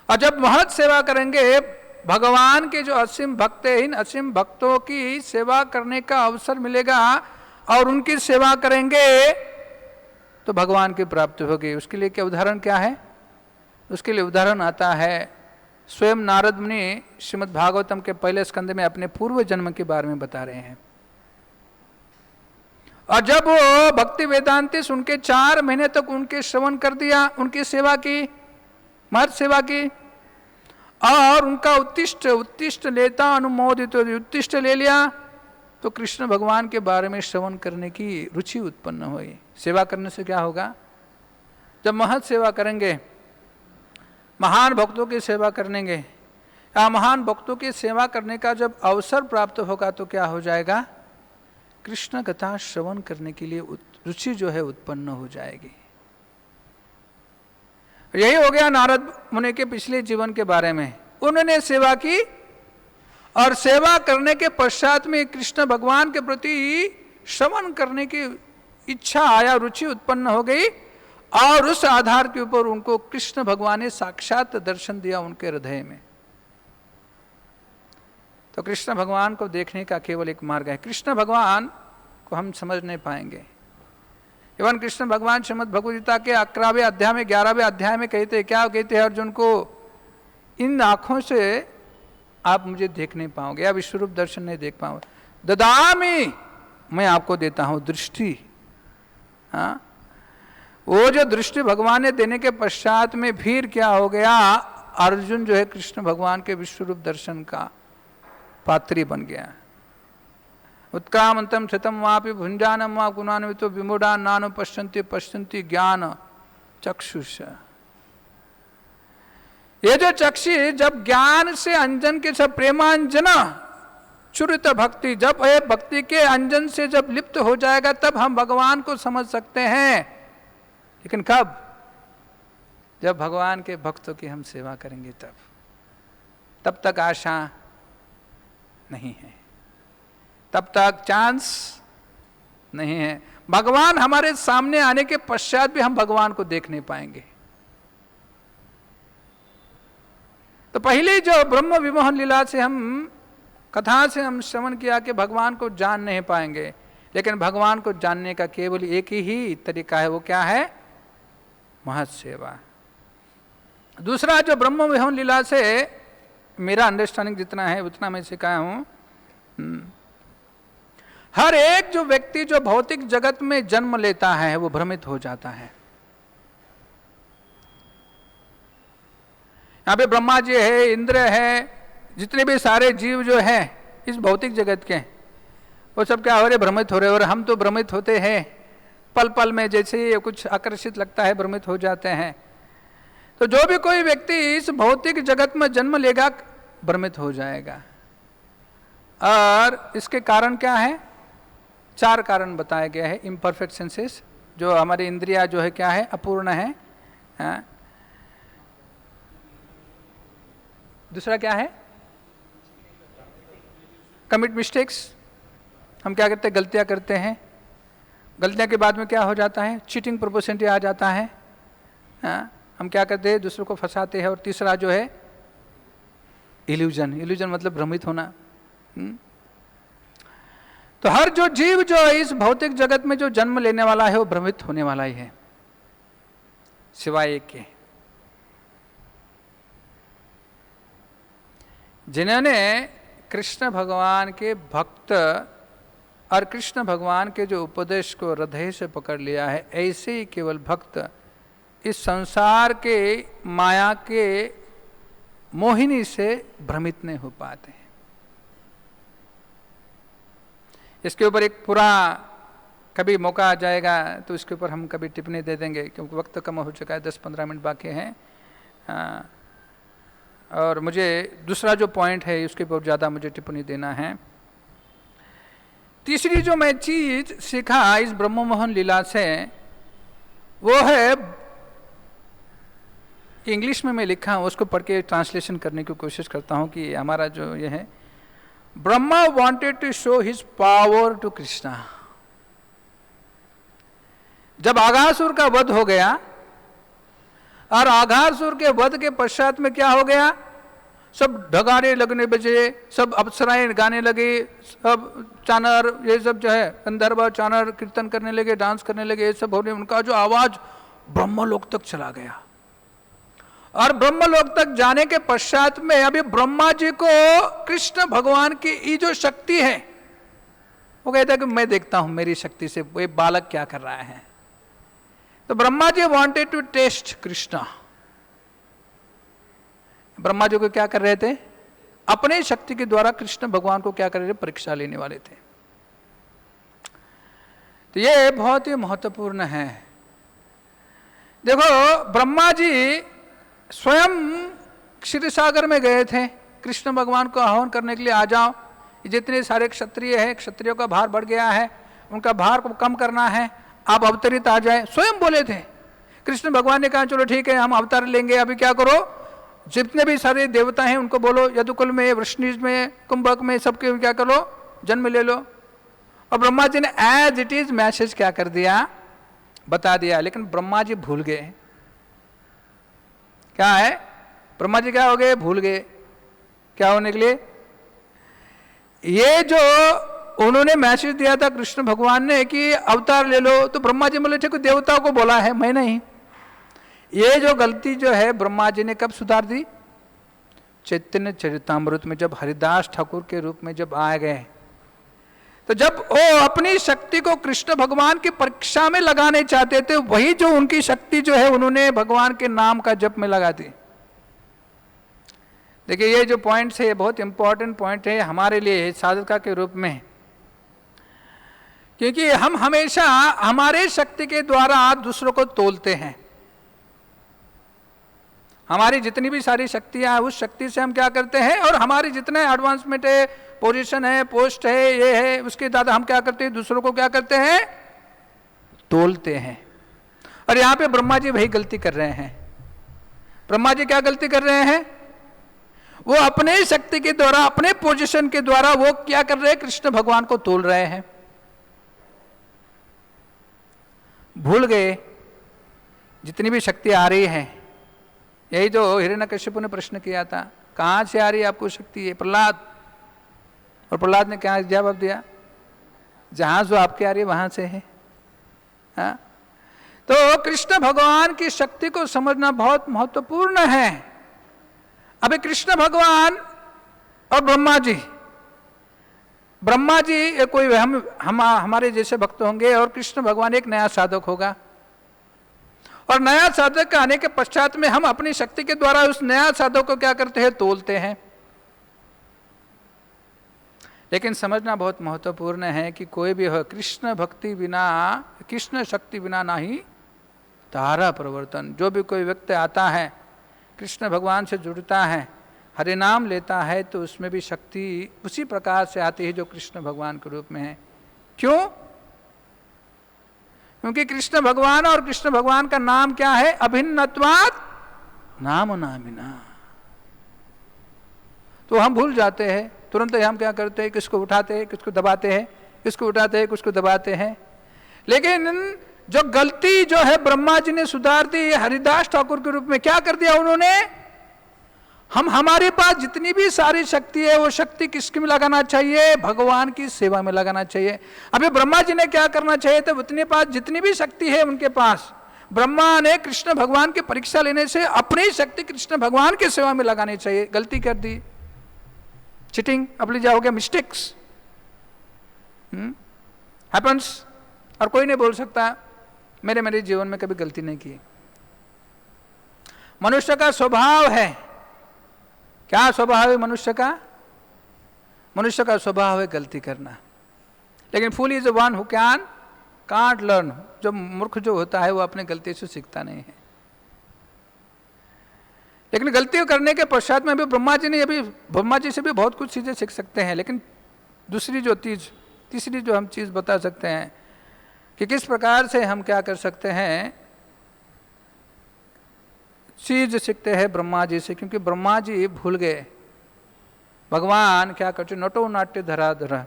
और जब महत सेवा करेंगे, भगवान के जो असीम भक्त हैं, इन असीम भक्तों की सेवा करने का अवसर मिलेगा और उनकी सेवा करेंगे तो भगवान की प्राप्ति होगी। उसके लिए क्या उदाहरण क्या है? उसके लिए उदाहरण आता है, स्वयं नारद मुनि श्रीमद् भागवतम के पहले स्कंद में अपने पूर्व जन्म के बारे में बता रहे हैं। और जब वो भक्ति वेदांती उनके 4 महीने तक उनके श्रवण कर दिया, उनकी सेवा की, महत सेवा की, और उनका उत्तिष्ठ लेता अनुमोदित, तो उत्तिष्ठ ले लिया, तो कृष्ण भगवान के बारे में श्रवण करने की रुचि उत्पन्न हुई। सेवा करने से क्या होगा? जब महत सेवा करेंगे, महान भक्तों की सेवा करेंगे, या महान भक्तों की सेवा करने का जब अवसर प्राप्त होगा तो क्या हो जाएगा? कृष्ण कथा श्रवण करने के लिए रुचि जो है उत्पन्न हो जाएगी। यही हो गया नारद मुनि के पिछले जीवन के बारे में। उन्होंने सेवा की और सेवा करने के पश्चात में कृष्ण भगवान के प्रति श्रवण करने की इच्छा आया, रुचि उत्पन्न हो गई, और उस आधार के ऊपर उनको कृष्ण भगवान ने साक्षात दर्शन दिया उनके हृदय में। तो कृष्ण भगवान को देखने का केवल एक मार्ग है। कृष्ण भगवान को हम समझ नहीं पाएंगे। एवं कृष्ण भगवान श्रीमद् भगवद गीता के 11वें अध्याय में 11वें अध्याय में कहते हैं, क्या कहते हैं अर्जुन को, इन आंखों से आप मुझे देख नहीं पाओगे, या विश्वरूप दर्शन नहीं देख पाओगे। ददामि, मैं आपको देता हूं दृष्टि। हाँ, वो जो दृष्टि भगवान ने देने के पश्चात में फिर क्या हो गया, अर्जुन जो है कृष्ण भगवान के विश्वरूप दर्शन का पात्री बन गया। उत्क्रामंतम शतम वापि भुंजानम वा गुणान्वितो विमूढ़ान नानु पश्यन्ति पश्यन्ति ज्ञान चक्षुष। ये जो चक्षु जब ज्ञान से अंजन के सब प्रेमांजना चुरित भक्ति, जब ये भक्ति के अंजन से जब लिप्त हो जाएगा तब हम भगवान को समझ सकते हैं। लेकिन कब? जब भगवान के भक्तों की हम सेवा करेंगे तब तक आशा नहीं है, तब तक चांस नहीं है। भगवान हमारे सामने आने के पश्चात भी हम भगवान को देख नहीं पाएंगे। तो पहले जो ब्रह्म विमोहन लीला से हम कथा से हम श्रवण किया कि भगवान को जान नहीं पाएंगे, लेकिन भगवान को जानने का केवल एक ही तरीका है, वो क्या है? महत् सेवा। दूसरा जो ब्रह्म विमोहन लीला से मेरा अंडरस्टैंडिंग जितना है उतना मैं सिखाया हूं, हर एक जो व्यक्ति जो भौतिक जगत में जन्म लेता है वो भ्रमित हो जाता है। यहां पे ब्रह्मा जी है, इंद्र है, जितने भी सारे जीव जो हैं इस भौतिक जगत के, वो सब क्या हो रहे? भ्रमित हो रहे। और हम तो भ्रमित होते हैं पल पल में, जैसे कुछ आकर्षित लगता है भ्रमित हो जाते हैं। तो जो भी कोई व्यक्ति इस भौतिक जगत में जन्म लेगा भ्रमित हो जाएगा। और इसके कारण क्या है? 4 कारण बताया गया है। इम्परफेक्ट सेंसेस, जो हमारी इंद्रिया जो है क्या है? अपूर्ण है। हाँ। दूसरा क्या है? कमिट मिस्टेक्स, हम क्या करते हैं? गलतियां करते हैं। गलतियां के बाद में क्या हो जाता है? चीटिंग प्रोपोर्शनटी आ जाता है। हाँ, हम क्या करते हैं? दूसरों को फंसाते हैं। और तीसरा जो है इल्यूजन। इल्यूजन मतलब भ्रमित होना। तो हर जो जीव जो इस भौतिक जगत में जो जन्म लेने वाला है वो भ्रमित होने वाला ही है, सिवाय एक के, जिन्होंने कृष्ण भगवान के भक्त और कृष्ण भगवान के जो उपदेश को हृदय से पकड़ लिया है। ऐसे ही केवल भक्त इस संसार के माया के मोहिनी से भ्रमित नहीं हो पाते हैं। इसके ऊपर एक पूरा कभी मौका आ जाएगा तो इसके ऊपर हम कभी टिप्पणी दे देंगे, क्योंकि वक्त कम हो चुका है, 10-15 मिनट बाकी हैं। और मुझे दूसरा जो पॉइंट है उसके ऊपर ज़्यादा मुझे टिप्पणी देना है। तीसरी जो मैं चीज सीखा इस ब्रह्ममोहन लीला से वो है, इंग्लिश में मैं लिखा हूँ, उसको पढ़ के ट्रांसलेशन करने की कोशिश करता हूँ कि हमारा जो ये है, Brahma wanted to show his power to Krishna. जब आघासुर का वध हो गया और आघासुर के वध के पश्चात में क्या हो गया? सब ढगारे लगने बजे, सब अप्सराएं गाने लगे, सब चानर ये सब जो है गंधर्व चानर कीर्तन करने लगे, डांस करने लगे, ये सब होने, उनका जो आवाज ब्रह्मलोक तक चला गया। और ब्रह्मलोक तक जाने के पश्चात में अभी ब्रह्मा जी को कृष्ण भगवान की ये जो शक्ति है, वो कहता है कि मैं देखता हूं मेरी शक्ति से वो बालक क्या कर रहा है। तो Brahma ji wanted to taste Krishna. Brahma ji को क्या कर रहे थे? अपने शक्ति के द्वारा कृष्ण भगवान को क्या कर रहे थे? परीक्षा लेने वाले थे। तो ये बहुत ही महत्वपूर्ण है। देखो, ब्रह्मा जी स्वयं क्षीर सागर में गए थे कृष्ण भगवान को आह्वान करने के लिए, आ जाओ, जितने सारे क्षत्रिय हैं, क्षत्रियों का भार बढ़ गया है, उनका भार को कम करना है, आप अवतरित आ जाए, स्वयं बोले थे। कृष्ण भगवान ने कहा चलो ठीक है हम अवतार लेंगे, अभी क्या करो, जितने भी सारे देवता हैं उनको बोलो, यदुकुल में, वृष्णिज में, कुंभक में, सबके क्या करो, जन्म ले लो। और ब्रह्मा जी ने एज इट इज मैसेज क्या कर दिया, बता दिया। लेकिन ब्रह्मा जी भूल गए। क्या है, ब्रह्मा जी क्या हो गए, भूल गए। क्या होने के लिए, ये जो उन्होंने मैसेज दिया था कृष्ण भगवान ने कि अवतार ले लो, तो ब्रह्मा जी बोले थे कि देवताओं को बोला है, मैं नहीं। ये जो गलती जो है ब्रह्मा जी ने कब सुधार दी, चैतन्य चरितामृत में जब हरिदास ठाकुर के रूप में जब आ गए, तो जब वो अपनी शक्ति को कृष्ण भगवान की परीक्षा में लगाने चाहते थे, वही जो उनकी शक्ति जो है उन्होंने भगवान के नाम का जप में लगा दी। देखिए ये जो पॉइंट्स है, ये बहुत इंपॉर्टेंट पॉइंट है हमारे लिए साधका के रूप में, क्योंकि हम हमेशा हमारे शक्ति के द्वारा दूसरों को तोलते हैं। हमारी जितनी भी सारी शक्तियां हैं उस शक्ति से हम क्या करते हैं, और हमारी जितने एडवांसमेंट है, पोजीशन है, पोस्ट है, ये है, उसके द्वारा हम क्या करते हैं, दूसरों को क्या करते हैं, तोलते हैं। और यहां पे ब्रह्मा जी वही गलती कर रहे हैं। ब्रह्मा जी क्या गलती कर रहे हैं, वो अपने शक्ति के द्वारा, अपने पोजीशन के द्वारा वो क्या कर रहे हैं, कृष्ण भगवान को तोल रहे हैं। भूल गए जितनी भी शक्ति आ रही है, यही जो हिरण्यकश्यप ने प्रश्न किया था, कहां से आ रही है आपको शक्ति, है प्रहलाद। और प्रहलाद ने क्या जवाब दिया, जहां जो आपके आ रही है वहां से है। हाँ? तो कृष्ण भगवान की शक्ति को समझना बहुत महत्वपूर्ण है। अभी कृष्ण भगवान और ब्रह्मा जी, ब्रह्मा जी कोई हमारे जैसे भक्त होंगे, और कृष्ण भगवान एक नया साधक होगा। और नया साधक के आने के पश्चात में हम अपनी शक्ति के द्वारा उस नया साधक को क्या करते हैं, तोलते हैं। लेकिन समझना बहुत महत्वपूर्ण है कि कोई भी हो, कृष्ण भक्ति बिना, कृष्ण शक्ति बिना नहीं तारा प्रवर्तन। जो भी कोई व्यक्ति आता है, कृष्ण भगवान से जुड़ता है, हरि नाम लेता है, तो उसमें भी शक्ति उसी प्रकार से आती है जो कृष्ण भगवान के रूप में है। क्यों, क्योंकि कृष्ण भगवान और कृष्ण भगवान का नाम क्या है, अभिन्नत्वात् नाम नामिना। तो हम भूल जाते हैं, तुरंत ही हम क्या करते हैं, किसको उठाते हैं, किसको दबाते हैं, किसको उठाते हैं, किसको दबाते हैं। लेकिन जो गलती जो है ब्रह्मा जी ने सुधार दी, हरिदास ठाकुर के रूप में क्या कर दिया उन्होंने, हम हमारे पास जितनी भी सारी शक्ति है वो शक्ति किसकी में लगाना चाहिए, भगवान की सेवा में लगाना चाहिए। अभी ब्रह्मा जी ने क्या करना चाहिए था, उतने पास जितनी भी शक्ति है उनके पास, ब्रह्मा ने कृष्ण भगवान की परीक्षा लेने से अपनी शक्ति कृष्ण भगवान की सेवा में लगानी चाहिए। गलती कर दी, चीटिंग अपनी जा हो गया, मिस्टेक्स हैपन्स। और कोई नहीं बोल सकता मेरे जीवन में कभी गलती नहीं की। मनुष्य का स्वभाव है, क्या स्वभाव है मनुष्य का, मनुष्य का स्वभाव है गलती करना। लेकिन fool is one who can't learn. जो मूर्ख जो होता है वो अपने गलती से सीखता नहीं है। लेकिन गलती करने के पश्चात में भी ब्रह्मा जी से भी बहुत कुछ चीजें सीख सकते हैं। लेकिन तीसरी जो हम चीज बता सकते हैं कि किस प्रकार से हम क्या कर सकते हैं, चीज सीखते हैं ब्रह्मा जी से। क्योंकि ब्रह्मा जी भूल गए, भगवान क्या करते, नटो नाट्य धराधर।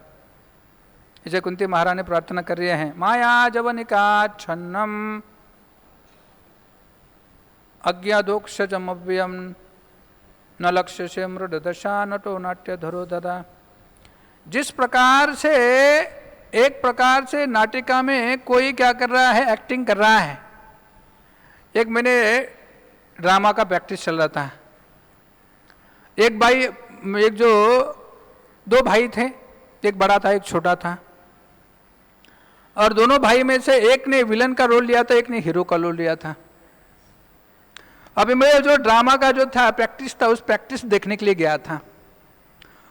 इसे कुंती महारानी प्रार्थना कर रहे हैं, माया जवनिका छन्नम अज्ञादोक्षजमव्ययम न लक्ष्य से मृद दशा नटो नाट्य धरो ददा। जिस प्रकार से एक प्रकार से नाटिका में कोई क्या कर रहा है, एक्टिंग कर रहा है। एक मैंने ड्रामा का प्रैक्टिस चल रहा था, एक जो दो भाई थे, एक बड़ा था एक छोटा था, और दोनों भाई में से एक ने विलन का रोल लिया था, एक ने हीरो का रोल लिया था। अभी मैं जो ड्रामा का जो था प्रैक्टिस था, उस प्रैक्टिस देखने के लिए गया था।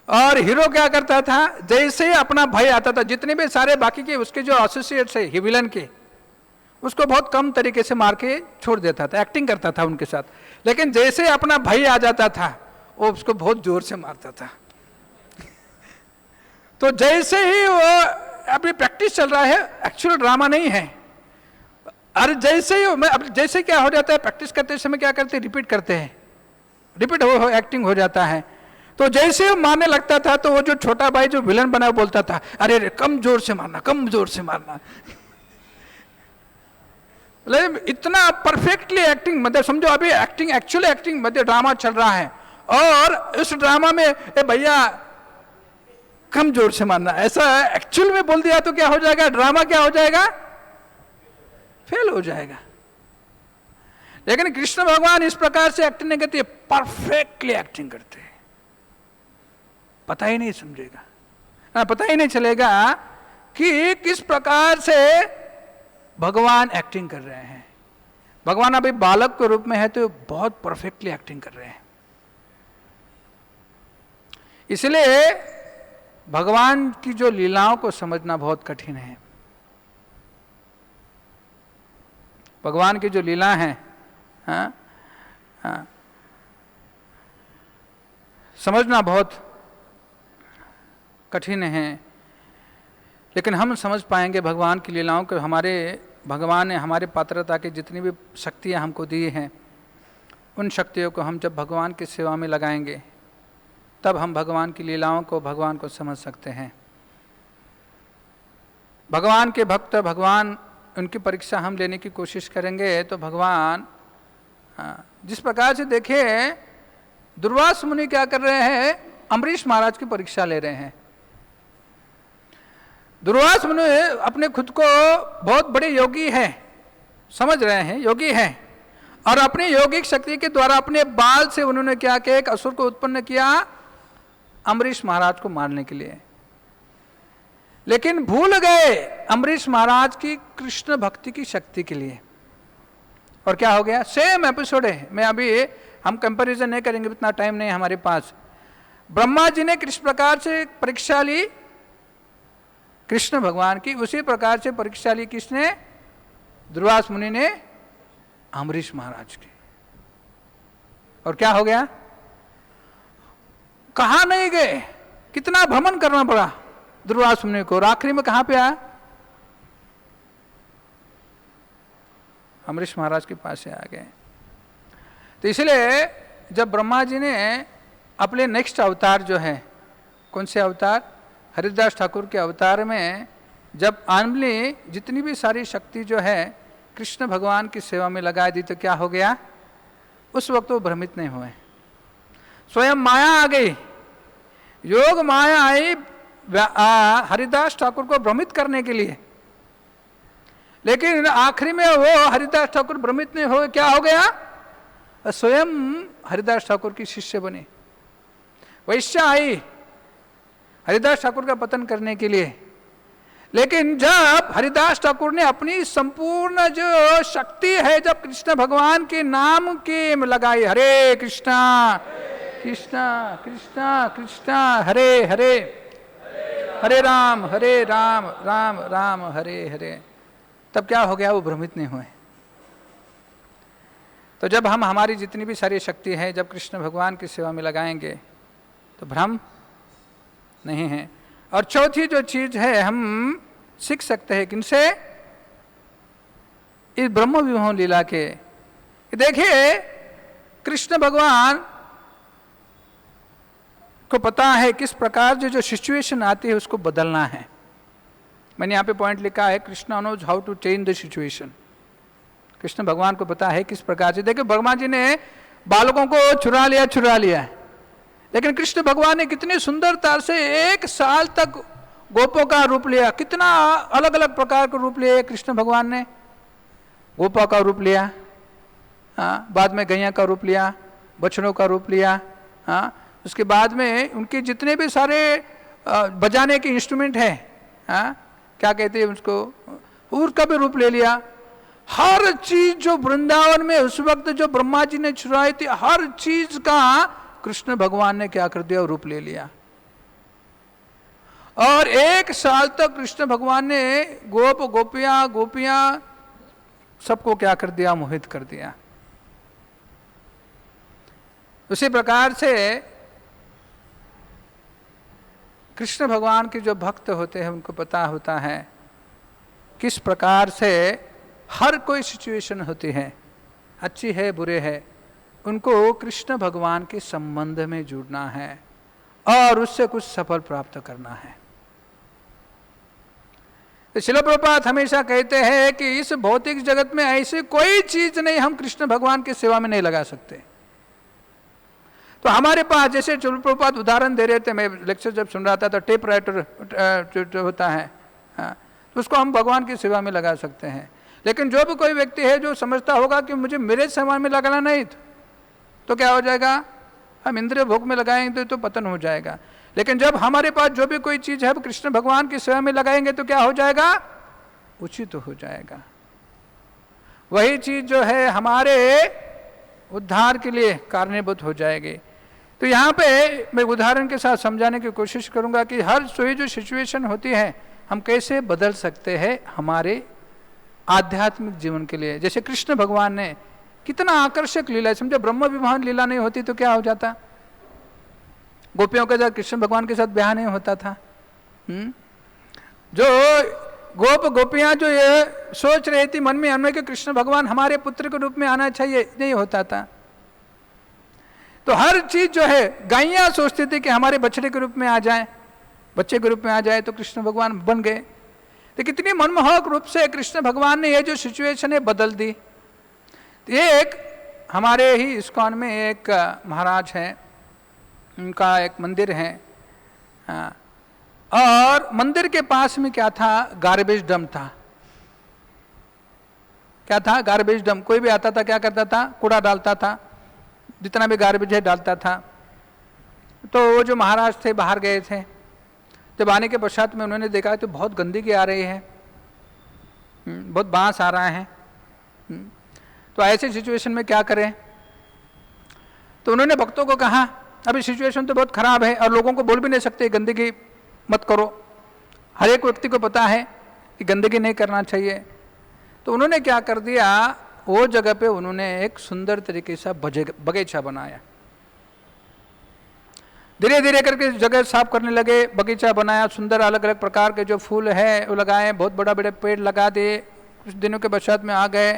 और हीरो क्या करता था, जैसे ही अपना भाई आता था, जितने भी सारे बाकी के उसके जो एसोसिएट्स है विलन के, उसको बहुत कम तरीके से मार के छोड़ देता था, एक्टिंग करता था उनके साथ। लेकिन जैसे अपना भाई आ जाता था वो उसको बहुत जोर से मारता था। तो जैसे ही वो अभी प्रैक्टिस चल रहा है, एक्चुअल ड्रामा नहीं है, और जैसे ही जैसे क्या हो जाता है, प्रैक्टिस करते समय क्या करते हैं, रिपीट करते हैं, रिपीट हो एक्टिंग हो जाता है। तो जैसे वो मारने लगता था तो वो जो छोटा भाई जो विलन बना बोलता था, अरे कम जोर से मारना, कम जोर से मारना। इतना परफेक्टली एक्टिंग, मतलब समझो अभी एक्टिंग, एक्चुअल एक्टिंग, मतलब ड्रामा चल रहा है और उस ड्रामा में ए भैया कम जोर से मारना, ऐसा एक्चुअल में बोल दिया तो क्या हो जाएगा, ड्रामा क्या हो जाएगा, फेल हो जाएगा। लेकिन कृष्ण भगवान इस प्रकार से एक्टिंग नहीं करते, परफेक्टली एक्टिंग करते हैं। पता ही नहीं समझेगा, पता ही नहीं चलेगा कि किस प्रकार से भगवान एक्टिंग कर रहे हैं। भगवान अभी बालक के रूप में है तो बहुत परफेक्टली एक्टिंग कर रहे हैं। इसलिए भगवान की जो लीलाओं को समझना बहुत कठिन है। भगवान की जो लीला है, समझना बहुत कठिन है। लेकिन हम समझ पाएंगे भगवान की लीलाओं को। हमारे भगवान ने हमारे पात्रता की जितनी भी शक्तियाँ हमको दी हैं, उन शक्तियों को हम जब भगवान की सेवा में लगाएंगे तब हम भगवान की लीलाओं को, भगवान को समझ सकते हैं। भगवान के भक्त, भगवान उनकी परीक्षा हम लेने की कोशिश करेंगे तो भगवान जिस प्रकार से देखिए दुर्वास मुनि क्या कर रहे हैं, अम्बरीश महाराज की परीक्षा ले रहे हैं। दुर्वास मुनि अपने खुद को बहुत बड़े योगी है समझ रहे हैं, योगी हैं, और अपनी योगिक शक्ति के द्वारा अपने बाल से उन्होंने क्या किया, एक असुर को उत्पन्न किया अम्बरीश महाराज को मारने के लिए। लेकिन भूल गए अम्बरीश महाराज की कृष्ण भक्ति की शक्ति के लिए। और क्या हो गया, सेम एपिसोड है। मैं अभी हम कंपैरिजन नहीं करेंगे, इतना टाइम नहीं हमारे पास। ब्रह्मा जी ने किस प्रकार से परीक्षा ली कृष्ण भगवान की, उसी प्रकार से परीक्षा ली किसने, दुर्वास मुनि ने अम्बरीश महाराज की। और क्या हो गया, कहाँ नहीं गए, कितना भ्रमण करना पड़ा दुर्वास मुनि को, और आखिरी में कहाँ पे आया, अम्बरीश महाराज के पास से आ गए। तो इसलिए जब ब्रह्मा जी ने अपने नेक्स्ट अवतार जो है, कौन से अवतार, हरिदास ठाकुर के अवतार में जब आनंदली जितनी भी सारी शक्ति जो है कृष्ण भगवान की सेवा में लगा दी तो क्या हो गया, उस वक्त वो भ्रमित नहीं हुए, स्वयं माया आ गई, योग माया आई हरिदास ठाकुर को भ्रमित करने के लिए। लेकिन आखिरी में वो हरिदास ठाकुर भ्रमित नहीं हुए, क्या हो गया, स्वयं हरिदास ठाकुर की शिष्य बने। वैश्या आई हरिदास ठाकुर का पतन करने के लिए। लेकिन जब हरिदास ठाकुर ने अपनी संपूर्ण जो शक्ति है जब कृष्ण भगवान के नाम के में लगाई, हरे कृष्णा कृष्णा कृष्णा कृष्णा हरे हरे, हरे राम राम राम हरे हरे, तब क्या हो गया, वो भ्रमित नहीं हुए। तो जब हम हमारी जितनी भी सारी शक्ति है जब कृष्ण भगवान की सेवा में लगाएंगे तो भ्रम नहीं है। और चौथी जो चीज है हम सीख सकते हैं किनसे, इस ब्रह्म विमोहन लीला के। देखिए कृष्ण भगवान को पता है किस प्रकार जो सिचुएशन आती है उसको बदलना है। मैंने यहाँ पे पॉइंट लिखा है, Krishna knows how to change the situation. Krishna भगवान को पता है किस प्रकार से, देखिए भगवान जी ने बालकों को चुरा लिया, लेकिन कृष्ण भगवान ने कितनी सुंदरता से 1 साल तक गोपों का रूप लिया। कितना अलग अलग प्रकार का रूप लिया कृष्ण भगवान ने, गोपा का रूप लिया, बाद में गैया का रूप लिया, बछड़ों का रूप लिया, उसके बाद में उनके जितने भी सारे बजाने के इंस्ट्रूमेंट हैं, क्या कहते हैं उसको, उसका भी रूप ले लिया। हर चीज जो वृंदावन में उस वक्त जो ब्रह्मा जी ने चुराई थी, हर चीज का कृष्ण भगवान ने क्या कर दिया, रूप ले लिया। और 1 साल तक कृष्ण भगवान ने गोपियां सबको क्या कर दिया, मोहित कर दिया। उसी प्रकार से कृष्ण भगवान के जो भक्त होते हैं उनको पता होता है किस प्रकार से हर कोई सिचुएशन होती है, अच्छी है बुरे है, उनको कृष्ण भगवान के संबंध में जुड़ना है और उससे कुछ सफल प्राप्त करना है। तो श्रील प्रभुपाद हमेशा कहते हैं कि इस भौतिक जगत में ऐसी कोई चीज नहीं हम कृष्ण भगवान की सेवा में नहीं लगा सकते। तो हमारे पास जैसे श्रील प्रभुपाद उदाहरण दे रहे थे, मैं लेक्चर जब सुन रहा था तो टेप राइटर जो होता है तो उसको हम भगवान की सेवा में लगा सकते हैं। लेकिन जो भी कोई व्यक्ति है जो समझता होगा कि मुझे मेरे सेवा में लगाना नहीं तो क्या हो जाएगा, हम इंद्रिय भोग में लगाएंगे तो पतन हो जाएगा। लेकिन जब हमारे पास जो भी कोई चीज है वो कृष्ण भगवान की सेवा में लगाएंगे तो क्या हो जाएगा, उचित हो जाएगा। वही चीज जो है हमारे उद्धार के लिए कारणीभूत हो जाएगी। तो यहाँ पे मैं उदाहरण के साथ समझाने की कोशिश करूंगा कि हर कोई जो सिचुएशन होती है हम कैसे बदल सकते हैं हमारे आध्यात्मिक जीवन के लिए। जैसे कृष्ण भगवान ने कितना आकर्षक लीला है, समझो ब्रह्म विवाह लीला नहीं होती तो क्या हो जाता, गोपियों के साथ कृष्ण भगवान के साथ ब्याह नहीं होता था। जो गोपियां जो ये सोच रही थी मन में हमें कि कृष्ण भगवान हमारे पुत्र के रूप में आना चाहिए, नहीं होता था। तो हर चीज जो है गायियां सोचती थी कि हमारे बछड़े के रूप में आ जाए, बच्चे के रूप में आ जाए, तो कृष्ण भगवान बन गए। तो कितनी मनमोहक रूप से कृष्ण भगवान ने ये जो सिचुएशन है बदल दी। ये एक हमारे ही इस्कॉन में एक महाराज है, उनका एक मंदिर है और मंदिर के पास में क्या था, गार्बेज डंप था। क्या था, गार्बेज डंप। कोई भी आता था क्या करता था, कूड़ा डालता था, जितना भी गार्बेज है डालता था। तो वो जो महाराज थे बाहर गए थे, जब आने के पश्चात में उन्होंने देखा तो बहुत गंदगी आ रही है, बहुत बांस आ रहा है। तो ऐसे सिचुएशन में क्या करें, तो उन्होंने भक्तों को कहा अभी सिचुएशन तो बहुत खराब है और लोगों को बोल भी नहीं सकते गंदगी मत करो, हर एक व्यक्ति को पता है कि गंदगी नहीं करना चाहिए। तो उन्होंने क्या कर दिया, वो जगह पे उन्होंने एक सुंदर तरीके से बगीचा बनाया। धीरे धीरे करके जगह साफ करने लगे, बगीचा बनाया, सुंदर अलग अलग प्रकार के जो फूल है वो लगाए, बहुत बड़ा बड़े पेड़ लगा दिए। कुछ दिनों के पश्चात में आ गए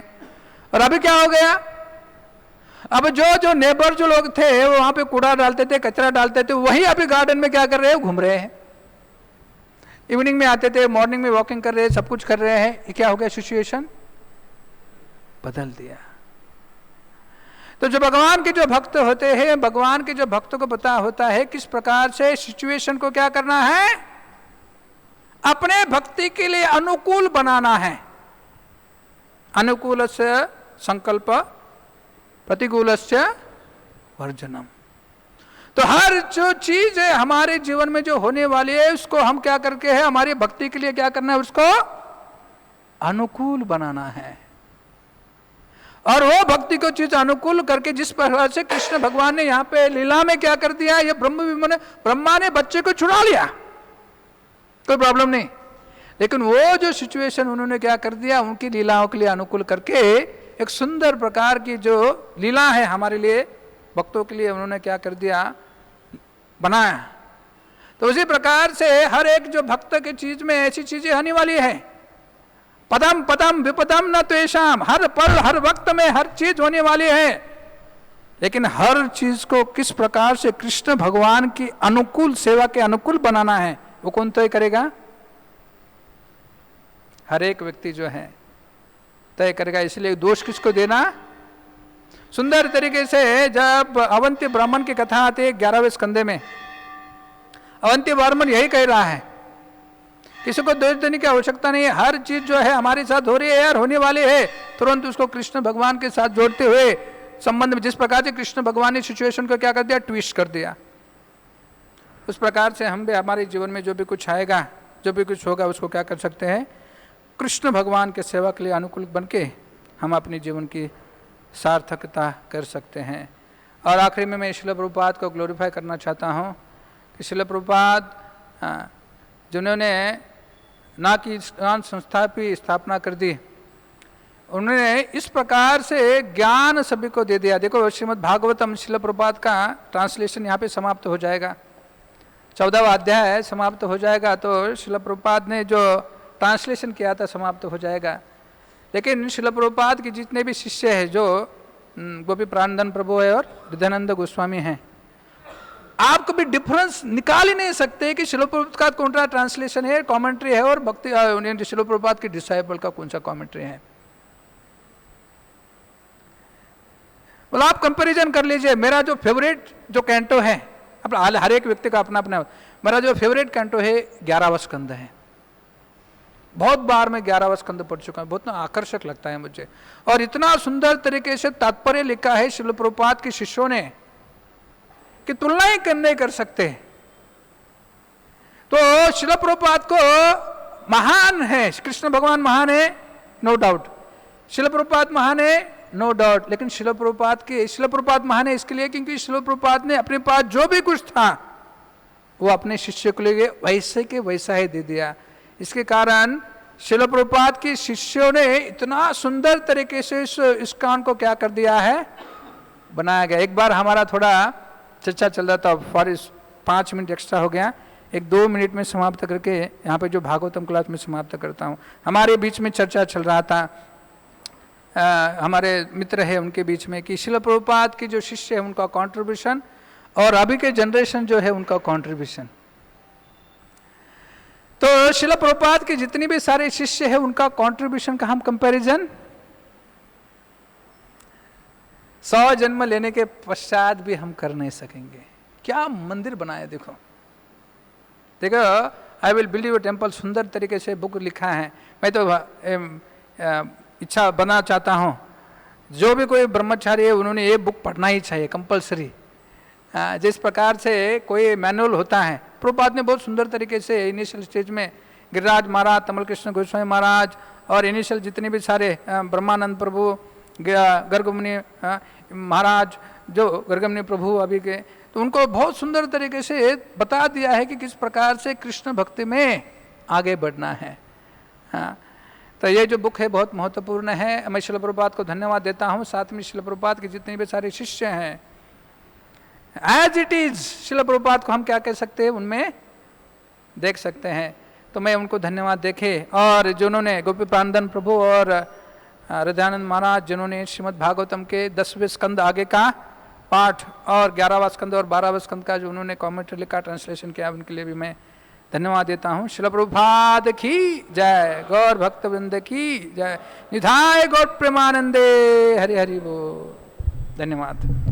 और अभी क्या हो गया, अब जो नेबर जो लोग थे वो वहां पे कूड़ा डालते थे, कचरा डालते थे, वही अभी गार्डन में क्या कर रहे हैं, घूम रहे हैं। इवनिंग में आते थे, मॉर्निंग में वॉकिंग कर रहे हैं, सब कुछ कर रहे हैं। ये क्या हो गया, सिचुएशन बदल दिया। तो जो भगवान के जो भक्त होते हैं, भगवान के जो भक्तों को पता होता है किस प्रकार से सिचुएशन को क्या करना है, अपने भक्ति के लिए अनुकूल बनाना है। अनुकूलस्य संकल्प प्रतिकूलस्य वर्जनम। तो हर जो चीज है हमारे जीवन में जो होने वाली है उसको हम क्या करके है, हमारी भक्ति के लिए क्या करना है, उसको अनुकूल बनाना है। और वो भक्ति को चीज अनुकूल करके जिस प्रकार से कृष्ण भगवान ने यहाँ पे लीला में क्या कर दिया, ये ब्रह्मा ने बच्चे को छुड़ा लिया, कोई प्रॉब्लम नहीं। लेकिन वो जो सिचुएशन उन्होंने क्या कर दिया, उनकी लीलाओं के लिए अनुकूल करके एक सुंदर प्रकार की जो लीला है हमारे लिए भक्तों के लिए उन्होंने क्या कर दिया, बनाया। तो उसी प्रकार से हर एक जो भक्त की चीज में ऐसी चीजें आने वाली है, पदम पदम विपदम न त्वेषाम, हर पल हर वक्त में हर चीज होने वाली है। लेकिन हर चीज को किस प्रकार से कृष्ण भगवान की अनुकूल सेवा के अनुकूल बनाना है, वो कौन तय करेगा, हर एक व्यक्ति जो है तय करेगा। इसलिए दोष किसको देना, सुंदर तरीके से जब अवंती ब्राह्मण की कथा आती है 11वें स्कंदे में, अवंती ब्राह्मण यही कह रहा है, किसी को दोष देने की आवश्यकता नहीं है, हर चीज जो है हमारे साथ हो रही है यार, होने वाली है, तुरंत उसको कृष्ण भगवान के साथ जोड़ते हुए संबंध में, जिस प्रकार से कृष्ण भगवान ने सिचुएशन को क्या कर दिया, ट्विस्ट कर दिया, उस प्रकार से हम भी हमारे जीवन में जो भी कुछ आएगा, जो भी कुछ होगा, उसको क्या कर सकते हैं, कृष्ण भगवान के सेवा के लिए अनुकूल बन के हम अपने जीवन की सार्थकता कर सकते हैं। और आखिरी में मैं श्रील प्रभुपाद को ग्लोरीफाई करना चाहता हूँ कि श्रील प्रभुपाद जिन्होंने ना कि संस्था की स्थापना कर दी, उन्होंने इस प्रकार से ज्ञान सभी को दे दिया। देखो श्रीमद् भागवतम श्रील प्रभुपाद का ट्रांसलेशन यहाँ पे समाप्त हो जाएगा, 14वां अध्याय समाप्त हो जाएगा, तो श्रील प्रभुपाद ने जो ट्रांसलेशन किया था समाप्त हो जाएगा। लेकिन श्रील प्रभुपाद के जितने भी शिष्य हैं जो गोपी प्राणधन प्रभु है और हृदयानंद गोस्वामी हैं। आप कभी डिफरेंस निकाल ही नहीं सकते कि शिला प्रभुपाद कौन सा ट्रांसलेशन है, कमेंट्री है, और भक्ति शिला प्रभुपाद के डिसाइपल का कौन सा कमेंट्री है। बोला आप कंपैरिजन कर लीजिए। मेरा जो फेवरेट जो कैंटो है, अपना हर एक व्यक्ति का अपना अपना, मेरा जो फेवरेट कैंटो है 11वां स्कंद है। बहुत बार मैं 11वां स्कंद पढ़ चुका हूं, बहुत आकर्षक लगता है मुझे, और इतना सुंदर तरीके से तात्पर्य लिखा है शिला प्रभुपाद के शिष्यों ने कि तुलना ही नहीं कर सकते। तो शिला प्रभुपाद को महान है, कृष्ण भगवान महान है, नो डाउट, शिला प्रभुपाद महान है, नो डाउट, लेकिन शिला प्रभुपाद महान है इसके लिए क्योंकि शिला प्रभुपाद ने अपने पास जो भी कुछ था वो अपने शिष्य को लिए वैसे के वैसा ही दे दिया। इसके कारण शिला प्रभुपाद के शिष्यों ने इतना सुंदर तरीके से इस कान को क्या कर दिया है, बनाया गया। एक बार हमारा थोड़ा चर्चा चल रहा था, फॉर 5 मिनट एक्स्ट्रा हो गया, 1-2 मिनट में समाप्त करके यहाँ पे जो भागवतम क्लास में समाप्त करता हूँ। हमारे बीच में चर्चा चल रहा था, हमारे मित्र है उनके बीच में, कि शिला प्रभुपाद के जो शिष्य है उनका कंट्रीब्यूशन और अभी के जनरेशन जो है उनका कंट्रीब्यूशन। तो शिला प्रभुपाद के जितने भी सारे शिष्य है उनका कंट्रीब्यूशन का हम कंपैरिजन 100 जन्म लेने के पश्चात भी हम कर नहीं सकेंगे। क्या मंदिर बनाया, देखो देखो, I will build you temple, सुंदर तरीके से बुक लिखा है। मैं तो इच्छा बना चाहता हूँ, जो भी कोई ब्रह्मचारी है उन्होंने ये बुक पढ़ना ही चाहिए कंपलसरी। जिस प्रकार से कोई मैनुअल होता है, प्रभुपाद ने बहुत सुंदर तरीके से इनिशियल स्टेज में गिरिराज महाराज, तमल कृष्ण गोस्वामी महाराज और इनिशियल जितने भी सारे ब्रह्मानंद प्रभु, गर्गमुनि महाराज, जो गर्गमुनि प्रभु अभी के, तो उनको बहुत सुंदर तरीके से बता दिया है कि किस प्रकार से कृष्ण भक्ति में आगे बढ़ना है। हाँ, तो ये जो बुक है बहुत महत्वपूर्ण है। मैं शिला प्रभुपाद को धन्यवाद देता हूँ, साथ में शिला प्रभुपाद के जितने भी सारे शिष्य हैं, एज इट इज शिला प्रभुपाद को हम क्या कह सकते हैं, उनमें देख सकते हैं। तो मैं उनको धन्यवाद देखे, और जिन्होंने गोपी प्राणधन प्रभु और हृदयानंद महाराज जिन्होंने श्रीमद् भागवतम के 10वें स्कंद आगे का पाठ और 11वां स्कंद और 12वां स्कंद का जो उन्होंने कमेंट्री लिखा, ट्रांसलेशन किया, उनके लिए भी मैं धन्यवाद देता हूँ। शिला प्रभुपाद की जय, गौर भक्त वृंद की जय, निधाय गौर प्रेमानंदे, हरि हरि बोल। धन्यवाद।